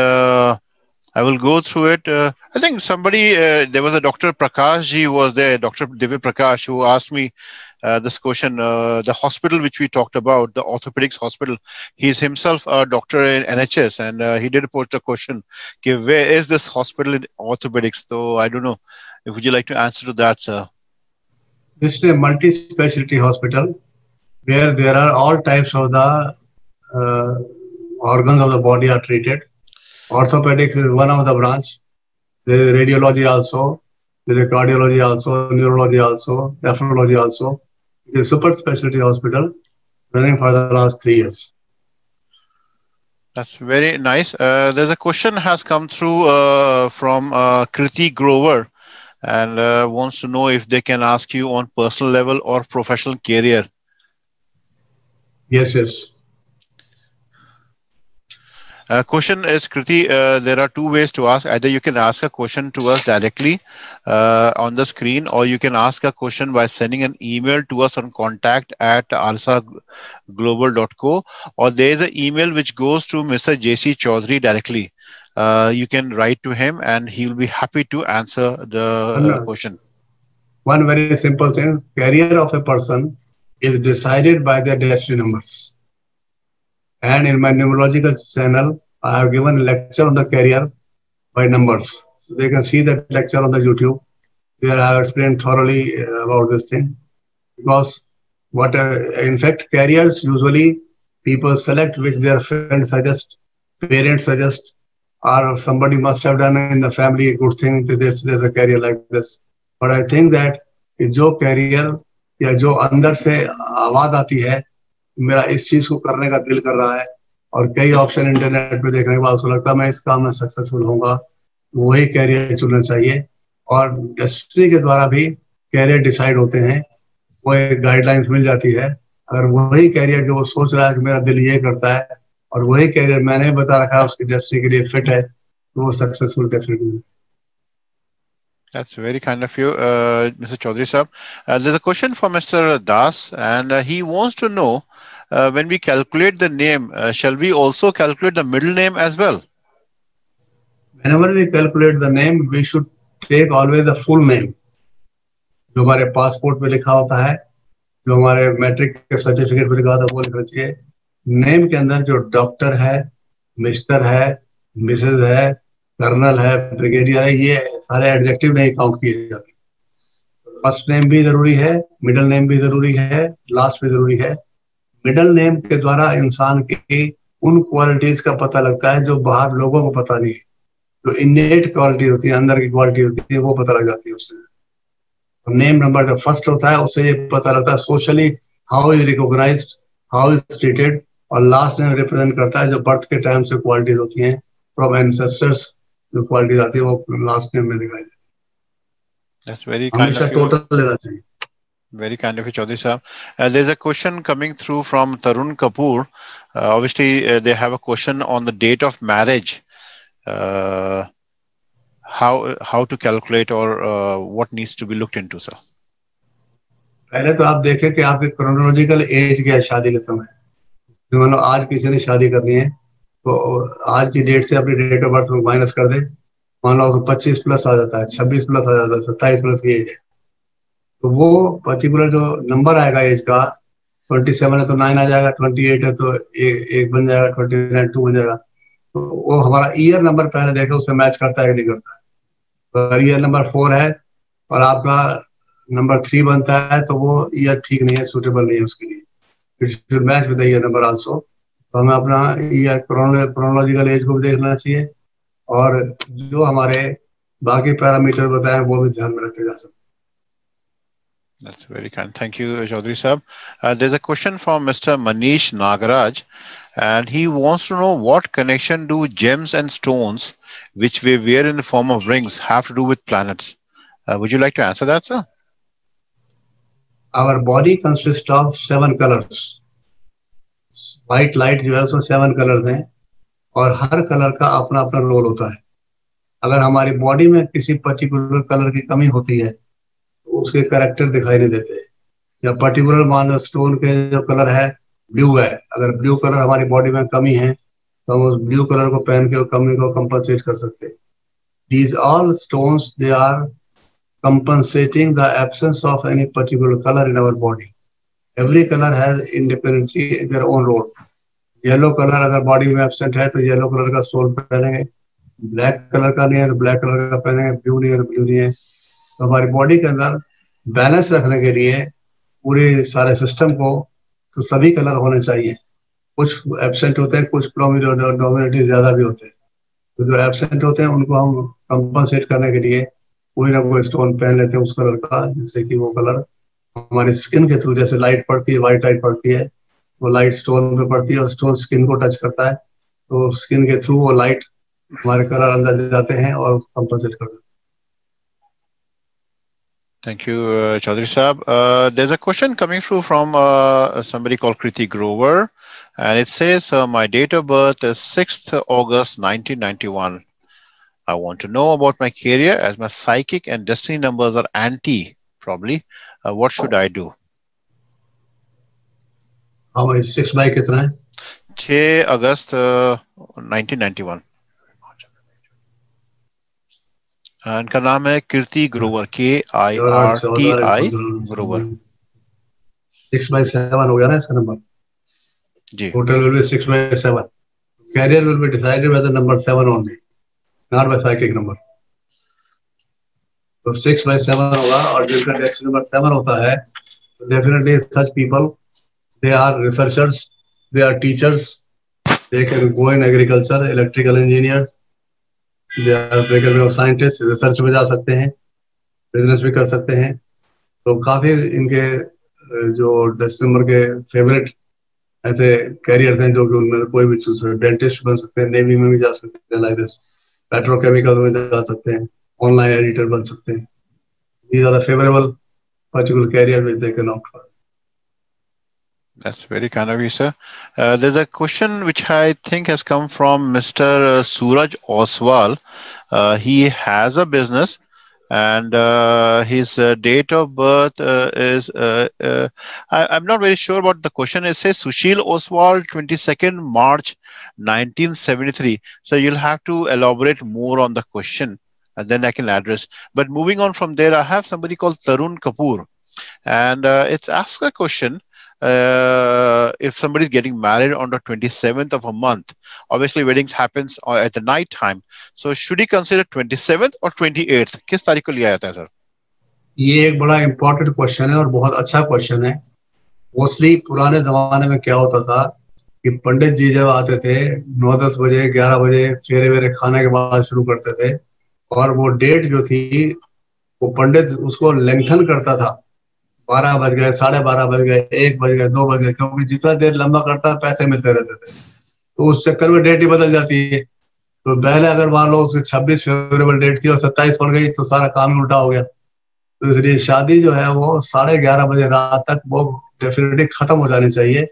I will go through it. I think somebody, there was a Dr. Prakash ji was there, Dr. Divya Prakash, who asked me this question. The hospital which we talked about, the orthopedics hospital, he's himself a doctor in NHS, and he did post a question, okay, where is this hospital in orthopedics? So I don't know, would you like to answer to that, sir? This is a multi-specialty hospital where there are all types of the organs of the body are treated. Orthopedics is one of the branch. There is radiology also, there is cardiology also, neurology also, nephrology also. It is a super specialty hospital running for the last 3 years. That's very nice. There's a question has come through from Kriti Grover, and wants to know if they can ask you on personal level or professional career. Yes. Question is, Kriti, there are two ways to ask. Either you can ask a question to us directly on the screen, or you can ask a question by sending an email to us on contact@arsaglobal.co, or there is an email which goes to Mr. J.C. Chaudhary directly. You can write to him and he will be happy to answer the question. One very simple thing, career of a person is decided by their destiny numbers. And in my numerological channel, I have given a lecture on the career by numbers. So they can see that lecture on the YouTube, where I have explained thoroughly about this thing. Because in fact, careers usually people select which their friends suggest, parents suggest, or somebody must have done in the family a good thing to this, there's a career like this. But I think that जो career या जो अंदर से आवाज आती है, मेरा इस चीज को करने का दिल कर रहा है, और कई ऑप्शन इंटरनेट पे देखने के बाद उसको लगता है मैं इस काम में सक्सेसफुल होऊंगा, वही कैरियर चुनना चाहिए. और डेस्टिनी के द्वारा भी कैरियर डिसाइड होते हैं, वो एक गाइडलाइंस मिल जाती है. अगर वही कैरियर जो वो सोच रहा है कि मेरा दिल ये करता है और वही कैरियर मैंने बता रखा है उसकी डेस्टिनी के लिए फिट है, तो वो successful definitely. That's very kind of you, Mr. Chaudhary Sahab. There's a question for Mr. Das, and he wants to know, when we calculate the name, shall we also calculate the middle name as well? Whenever we calculate the name, we should take always the full name. जो हमारे passport पे लिखा होता है, जो हमारे matric के certificate पे लिखा होता है, वो लिखना चाहिए. नेम के अंदर जो डॉक्टर है, मिस्टर है, मिसेज है, कर्नल है, ब्रिगेडियर है, ये सारे एडजेक्टिव नहीं काउंट किए जाते. फर्स्ट नेम भी जरूरी है, मिडिल नेम भी जरूरी है, लास्ट भी जरूरी है. मिडिल नेम के द्वारा इंसान की उन क्वालिटीज का पता लगता है जो बाहर लोगों को पता नहीं है. जो इनेट क्वालिटी होती है, अंदर की क्वालिटी होती है, वो पता लग जाती है उससे. नेम नंबर जो फर्स्ट होता है उससे ये पता लगता है socially how is recognised, how is treated. और लास्ट नेम रिप्रेजेंट करता है जो बर्थ के टाइम से क्वालिटीज होती हैं, फ्रॉम एंसेस्टर्स जो क्वालिटीज आती है वो लास्ट नेम में दिखाई देती है. That's very kind of you. Total लेना चाहिए. Very kind of you, Chaudhary Sahab. There's a question coming through from Tarun Kapoor. Obviously, they have a question on the date of marriage. How to calculate, or what needs to be looked into, sir? पहले तो आप देखें कि आपकी chronological age क्या है शादी के समय. मतलब आज किसी ने शादी करनी है तो आज की डेट से अपनी डेट ऑफ बर्थ माइनस कर दे, मान लो 25 प्लस आ जाता है, 26 प्लस आ जाता है, 27 प्लस की एज है, तो वो पर्टिकुलर जो नंबर आएगा एज का, 27 है तो 9 आ जाएगा, 28 है तो एक बन जाएगा, 29 2 बन जाएगा. तो वो हमारा ईयर नंबर पहले देखे उससे मैच करता है कि नहीं करता है. तो अगर ईयर नंबर 4 है और आपका नंबर 3 बनता है तो वो ईयर ठीक नहीं है, सूटेबल नहीं है उसके लिए. It should match with the year number also. तो हमें अपना ईयर क्रोनोलॉजिकल एज को भी देखना चाहिए, और जो हमारे बाकी पैरामीटर बताए वो भी ध्यान में रखे जा सकते. That's very kind. Thank you, Chaudhary Sahab. There's a question from Mr. Manish Nagaraj, and he wants to know what connection do gems and stones, which we wear in the form of rings, have to do with planets. Would you like to answer that, sir? Our body consists of 7 colors. White light जो है उसमें 7 colours हैं, और हर colour का अपना अपना role होता है. अगर हमारी बॉडी में किसी पर्टिकुलर कलर की कमी होती है तो उसके कैरेक्टर दिखाई नहीं देते. या पर्टिकुलर मान लो स्टोन के जो कलर है ब्लू है, अगर ब्लू कलर हमारी बॉडी में कमी है तो हम उस ब्लू कलर को पहन के कमी को कंपनसेट कर सकते हैं. These all stones, they are compensating the absence of any particular color in our body. Every color has independently their own role. Yellow colour अगर बॉडी में एब्सेंट है तो येलो कलर का स्टोन पहनेंगे, ब्लैक कलर का नहीं है तो ब्लैक कलर का पहनेंगे, ब्लू नहीं है तो ब्लू नहीं है. तो हमारी बॉडी के अंदर बैलेंस रखने के लिए पूरे सारे सिस्टम को तो सभी कलर होने चाहिए. कुछ एब्सेंट होते हैं, कुछ डोमिनेटिव ज्यादा भी होते हैं. तो जो एब्सेंट होते हैं उनको हम कंपनसेट करने के लिए कोई ना कोई स्टोन पहन लेते हैं उस कलर का, जिससे कि वो कलर हमारी स्किन के थ्रू, जैसे लाइट पड़ती है, व्हाइट लाइट पड़ती है, वो लाइट स्टोन पे पड़ती है और स्टोन स्किन को टच करता है, तो स्किन के थ्रू वो लाइट हमारे कलर अंदर जाते हैं और कंपनसेट करते हैं. Thank you, Chaudhary Sahab. There's a question coming through from somebody called Kriti Grover, And it says my date of birth is 6th August 1991. I want to know about my career as my psychic and destiny numbers are anti, probably. What should I do? How much? 6 by कितना है? 6 August 1991. इनका नाम है कीर्ति Grover, KIRTI Grover. 6 by 7 हो गया ना इसका number जी. Total will be 6 by 7. Career will be decided by the number 7 only, not by psychic number. तो 6 by 7 होगा और जिनका destiny number 7 होता है, definitely such people, they are researchers, they are teachers, they can go in agriculture, electrical engineers, they can be scientists, research में जा सकते हैं, business भी कर सकते हैं. तो काफी इनके जो destiny number के favorite ऐसे कैरियर्स हैं जो कि उनमें कोई भी चूज सकते, डेंटिस्ट बन सकते हैं, नेवी में भी जा सकते हैं, लाइक दिस, पेट्रोकेमिकल में जा सकते हैं, ऑनलाइन एडिटर बन सकते हैं. These are the favorable particular career which they can opt for. That's very kind of you, sir. There's a question which I think has come from Mr. Suraj Oswal. He has a business and his date of birth is I'm not very sure about the question. It says Sushil Oswal, 22nd March 1973. So you'll have to elaborate more on the question and then I can address. But moving on from there, I have somebody called Tarun Kapoor, and it's asked a question. If somebody is getting married on the 27th of a month, obviously weddings happens at the night time. So should he consider 27th or 28th? किस तारीख को लिया जाता है sir? ये एक बड़ा important question है और बहुत अच्छा क्वेश्चन है. मोस्टली पुराने जमाने में क्या होता था कि पंडित जी जब आते थे 9-10 बजे 11 बजे फेरे वेरे खाने के बाद शुरू करते थे और वो डेट जो थी वो पंडित उसको लेंथन करता था. 12 बज गए, 12:30 बज गए, 1 बज गए, 2 बज गए, क्योंकि जितना देर लंबा करता है पैसे मिलते रहते थे. तो उस चक्कर में डेट ही बदल जाती है. तो पहले अगर मान लो उसकी 26 फेवरेबल डेट थी और 27 पड़ गई तो सारा काम ही उल्टा हो गया. तो इसलिए शादी जो है वो 11:30 बजे रात तक वो डेफिनेटली खत्म हो जानी चाहिए.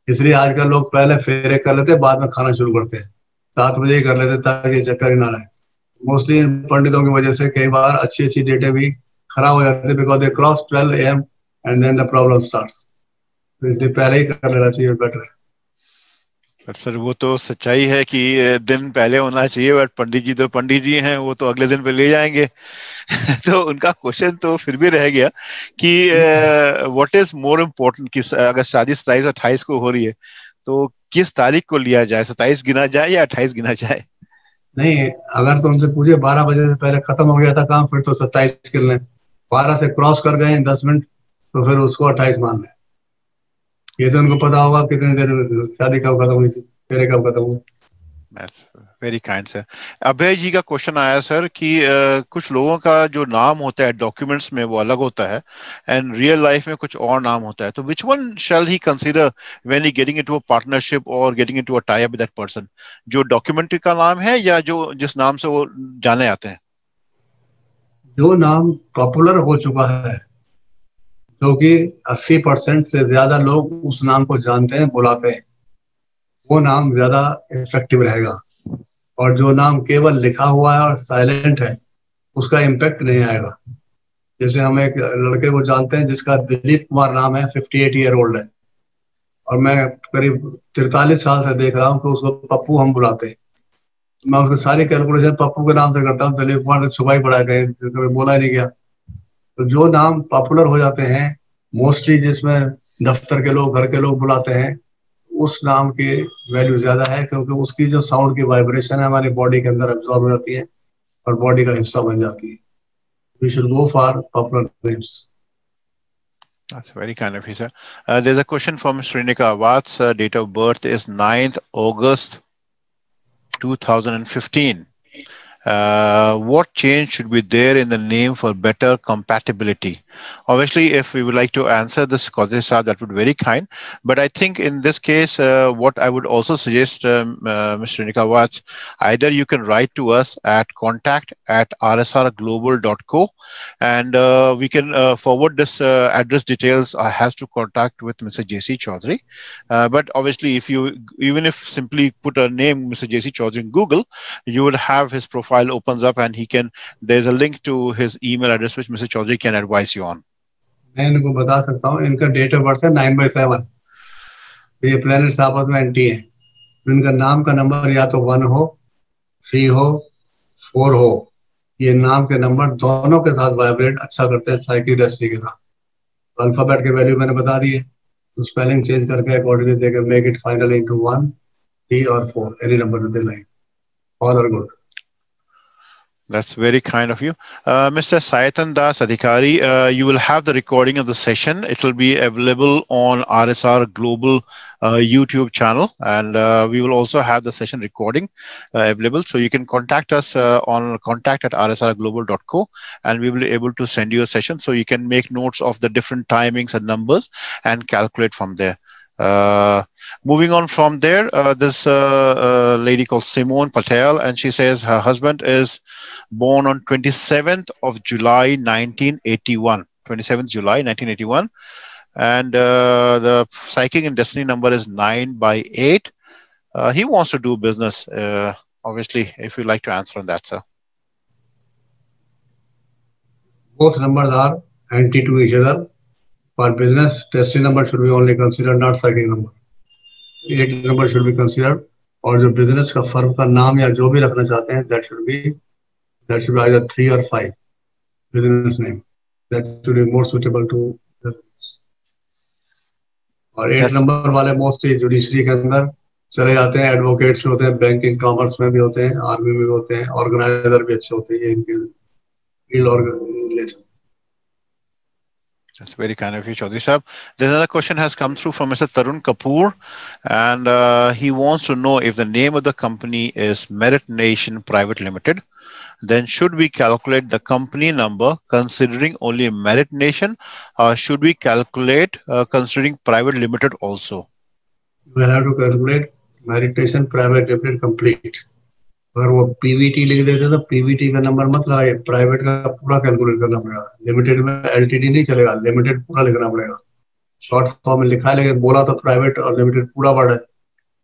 इसलिए आजकल लोग पहले फेरे कर लेते, बाद में खाना शुरू करते हैं, 7 बजे ही कर लेते ताकि चक्कर ही ना रहे. मोस्टली पंडितों की वजह से कई बार अच्छी अच्छी डेटें भी खराब हो जाते हैं because they cross 12 AM and then the problem starts. तो इसलिए पहले ही कर लेना चाहिए, बेटर है. सर वो तो सच्चाई है कि दिन पहले होना चाहिए, बट पंडित जी हैं, वो तो अगले दिन पे ले जाएंगे. तो उनका क्वेश्चन तो फिर भी रह गया कि व्हाट इज मोर इम्पोर्टेंट, कि अगर शादी 27-28 को हो रही है तो किस तारीख को लिया जाए, 27 गिना जाए या 28 गिना जाए? नहीं, अगर तुमसे पूछे 12 बजे से पहले खत्म हो गया था काम, फिर तो 27 गिन लें. 12 से क्रॉस कर गए 10 मिनट तो फिर उसको 28 मान लें. ये तो उनको पता होगा कितनी देर में शादी कब खत्म हुई थी, फेरे कब खत्म हुए. That's very kind, sir. अभय जी का क्वेश्चन आया सर कि कुछ लोगों का जो नाम होता है डॉक्यूमेंट्स में वो अलग होता है एंड रियल लाइफ में कुछ और नाम होता है. तो which one shall he consider when he getting into a partnership or getting into a tie-up with that person? जो डॉक्यूमेंट्री का नाम है या जो जिस नाम से वो जाने आते हैं? जो नाम पॉपुलर हो चुका है, क्योंकि 80% से ज्यादा लोग उस नाम को जानते हैं, बुलाते हैं, वो नाम ज्यादा इफेक्टिव रहेगा. और जो नाम केवल लिखा हुआ है और साइलेंट है उसका इम्पैक्ट नहीं आएगा. जैसे हम एक लड़के को जानते हैं जिसका दिलीप कुमार नाम है, 58 ईयर ओल्ड है, और मैं करीब 43 साल से देख रहा हूँ कि उसको पप्पू हम बुलाते हैं. मैं उसकी सारी कैलकुलेशन पप्पू के नाम से करता हूँ. दिलीप कुमार ने छुपा ही पड़ा, कहीं बोला ही नहीं गया. तो जो नाम पॉपुलर हो जाते हैं मोस्टली, जिसमें दफ्तर के लोग, घर के लोग बुलाते हैं, उस नाम की वैल्यू ज्यादा है, क्योंकि उसकी जो साउंड की वाइब्रेशन है हमारी बॉडी के अंदर एब्जॉर्ब हो जाती है और बॉडी का हिस्सा बन जाती है. We should go for popular names. That's very kind of you, sir. There's a question from Srinika. What's date of birth is 9th August 2015. What change should be there in the name for better compatibility? Obviously, if we would like to answer this, Qazi Saab, that would be very kind. But I think in this case, what I would also suggest, Mr. Nikawat, either you can write to us at contact@rsrglobal.co, and we can forward this address details has to contact with Mr. JC Chaudhary. But obviously, if you even if simply put a name Mr. JC Chaudhary in Google, you would have his profile opens up, and there's a link to his email address which Mr. Chaudhary can advise you on. मैं इनको बता सकता हूँ, इनका date of birth है 9/7, ये planets आपस में एंटी है, इनका नाम का नंबर या तो 1 हो, 3 हो, 4 हो, ये नाम के नंबर दोनों के साथ वाइब्रेट अच्छा करते हैं साइकिक डेस्टिनी के साथ। अल्फाबेट के वैल्यू मैंने बता दिए, तो स्पेलिंग चेंज करके accordingly they can make it final into 1, 3 और 4, any number they like, all are good. That's very kind of you. Mr. Sayatan Das Adhikari, you will have the recording of the session. It will be available on RSR Global YouTube channel, and we will also have the session recording available. So you can contact us on contact@rsrglobal.co, and we will be able to send you a session so you can make notes of the different timings and numbers and calculate from there. Moving on from there, this lady called Simone Patel, and she says her husband is born on 27th of July 1981. 27th July 1981, and the psychic and destiny number is 9/8. He wants to do business. Obviously, if you'd like to answer on that, sir. Both numbers are anti to each other. For business, destiny number should be only considered, not psychic number. 8 number should be considered. और जो business का firm का नाम या जो भी रखना चाहते हैं, that should be either 3 or 5 business name. That should be more suitable to the business. और 8 number वाले mostly जुडिशरी के अंदर चले जाते हैं, एडवोकेट्स भी होते हैं, बैंकिंग कॉमर्स में भी होते हैं, आर्मी में भी होते हैं, ऑर्गेनाइजर भी अच्छे होते हैं इनके field organisation. That's very kind of you, Chaudhary Sahab. There's another question has come through from Mr. Tarun Kapoor, and he wants to know if the name of the company is Merit Nation Private Limited, then should we calculate the company number considering only Merit Nation, or should we calculate considering Private Limited also? We'll have to calculate Merit Nation Private Limited complete. अगर वो Pvt लिख देते तो Pvt का number मत लगाइए, private का पूरा कैलकुलेट करना पड़ेगा। लिमिटेड में एलटीडी नहीं चलेगा, लिमिटेड पूरा लिखना पड़ेगा। शॉर्ट फॉर्म में लिखा है लेकिन बोला तो प्राइवेट और लिमिटेड पूरा वर्ड है।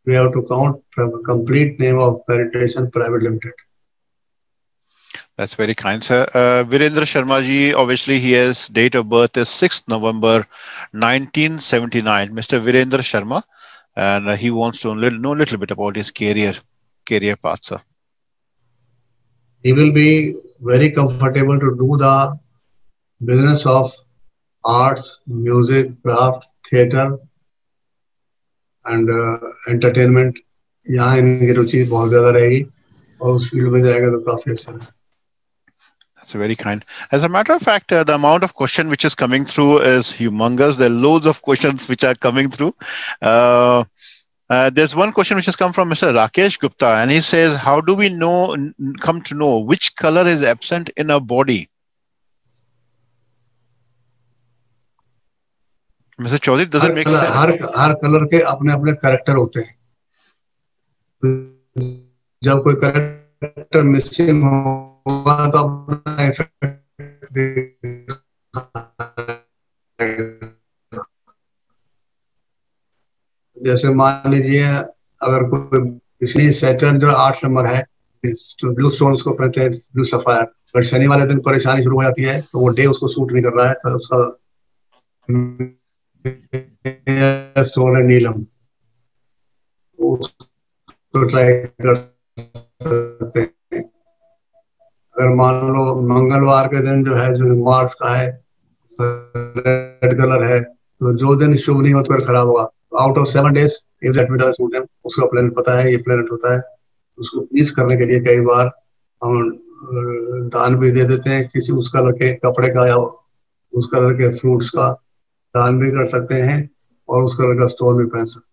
We have to count complete name of Merit Nation private limited. That's very kind, sir. Virendra Sharma ji, obviously his date of birth is 6th November 1979. Mr. Virendra Sharma, and he wants to know a little bit about his career path, sir. He will be very comfortable to do the business of arts, music, craft, theatre and entertainment. यहाँ इनकी रुचि बहुत ज़्यादा रहेगी और उस field में जाएगा तो काफी अच्छा है। That's very kind. As a matter of fact, the amount of question which is coming through is humongous. There are loads of questions which are coming through. There's one question which has come from Mr. Rakesh Gupta, and he says, how do we come to know which color is absent in our body? Mr. Chaudhary, does it make sense? Her colour के अपने अपने character होते हैं। जब कोई character missing होगा तो अपना इफेक्ट जैसे मान लीजिए अगर कोई इसलिए सैटर्न जो 8 नंबर है, ब्लू स्टोन्स को कहते हैं ब्लू सफायर, पर शनि वाले दिन परेशानी शुरू हो जाती है तो वो डे उसको सूट नहीं कर रहा है तो उसका स्टोन है नीलम, उसको ट्राई कर सकते हैं। अगर मान लो मंगलवार के दिन जो है जो मार्स का है रेड कलर है तो जो दिन शुभ नहीं होता फिर खराब होगा। Out of 7 days if that meter suit है, उसका प्लेनेट पता है ये प्लेनेट होता है, उसको प्लीज करने के लिए कई बार हम दान भी दे देते हैं, किसी उस कलर के कपड़े का या उस कलर के फ्रूट्स का दान भी कर सकते हैं और उस कलर का स्टोन भी पहन सकते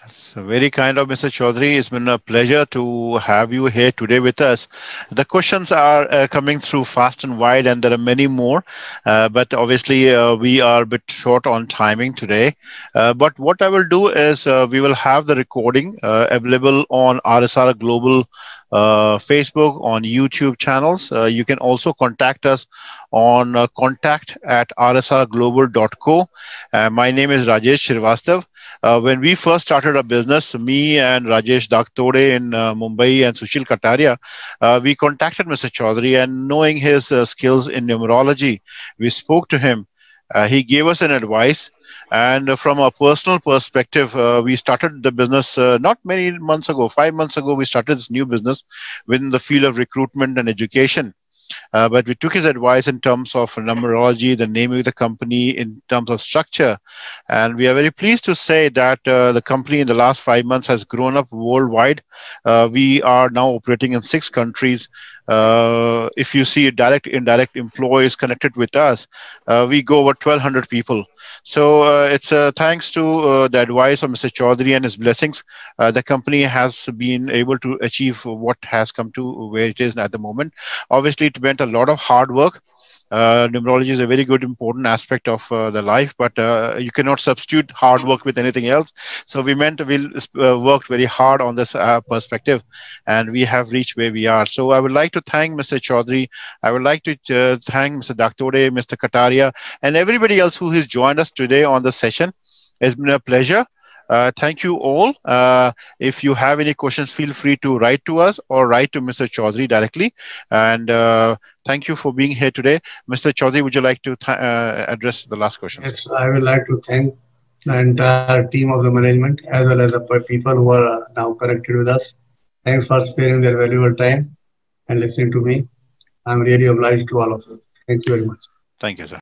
हैं। So very kind of Mr. Chaudhary. It's been a pleasure to have you here today with us. The questions are coming through fast and wide, and there are many more. But obviously, we are a bit short on timing today. But what I will do is we will have the recording available on RSR Global Facebook, on YouTube channels. You can also contact us on contact@rsrglobal.co. My name is Rajesh Srivastava. When we first started our business, me and Rajesh Daktode in Mumbai and Sushil Kataria, we contacted Mr. Chaudhary, and knowing his skills in numerology, we spoke to him. He gave us an advice, and from a personal perspective, we started the business not many months ago. 5 months ago, we started this new business within the field of recruitment and education. But we took his advice in terms of numerology, the name of the company, in terms of structure. And we are very pleased to say that the company in the last 5 months has grown up worldwide. We are now operating in 6 countries. If you see direct, indirect employees connected with us, we go over 1,200 people. So it's thanks to the advice of Mr. Chaudhary and his blessings, the company has been able to achieve what has come to where it is at the moment. Obviously, it meant a lot of hard work. Numerology is a very good, important aspect of the life, but you cannot substitute hard work with anything else. So we worked very hard on this perspective, and we have reached where we are. So I would like to thank Mr. Chaudhary. I would like to thank Mr. Daktode, Mr. Kataria, and everybody else who has joined us today on the session. It's been a pleasure. Thank you all. If you have any questions, feel free to write to us or write to Mr. Chaudhary directly. And thank you for being here today. Mr. Chaudhary, would you like to address the last question? Yes, I would like to thank the entire team of the management as well as the people who are now connected with us. Thanks for sparing their valuable time and listening to me. I'm really obliged to all of you. Thank you very much. Thank you, sir.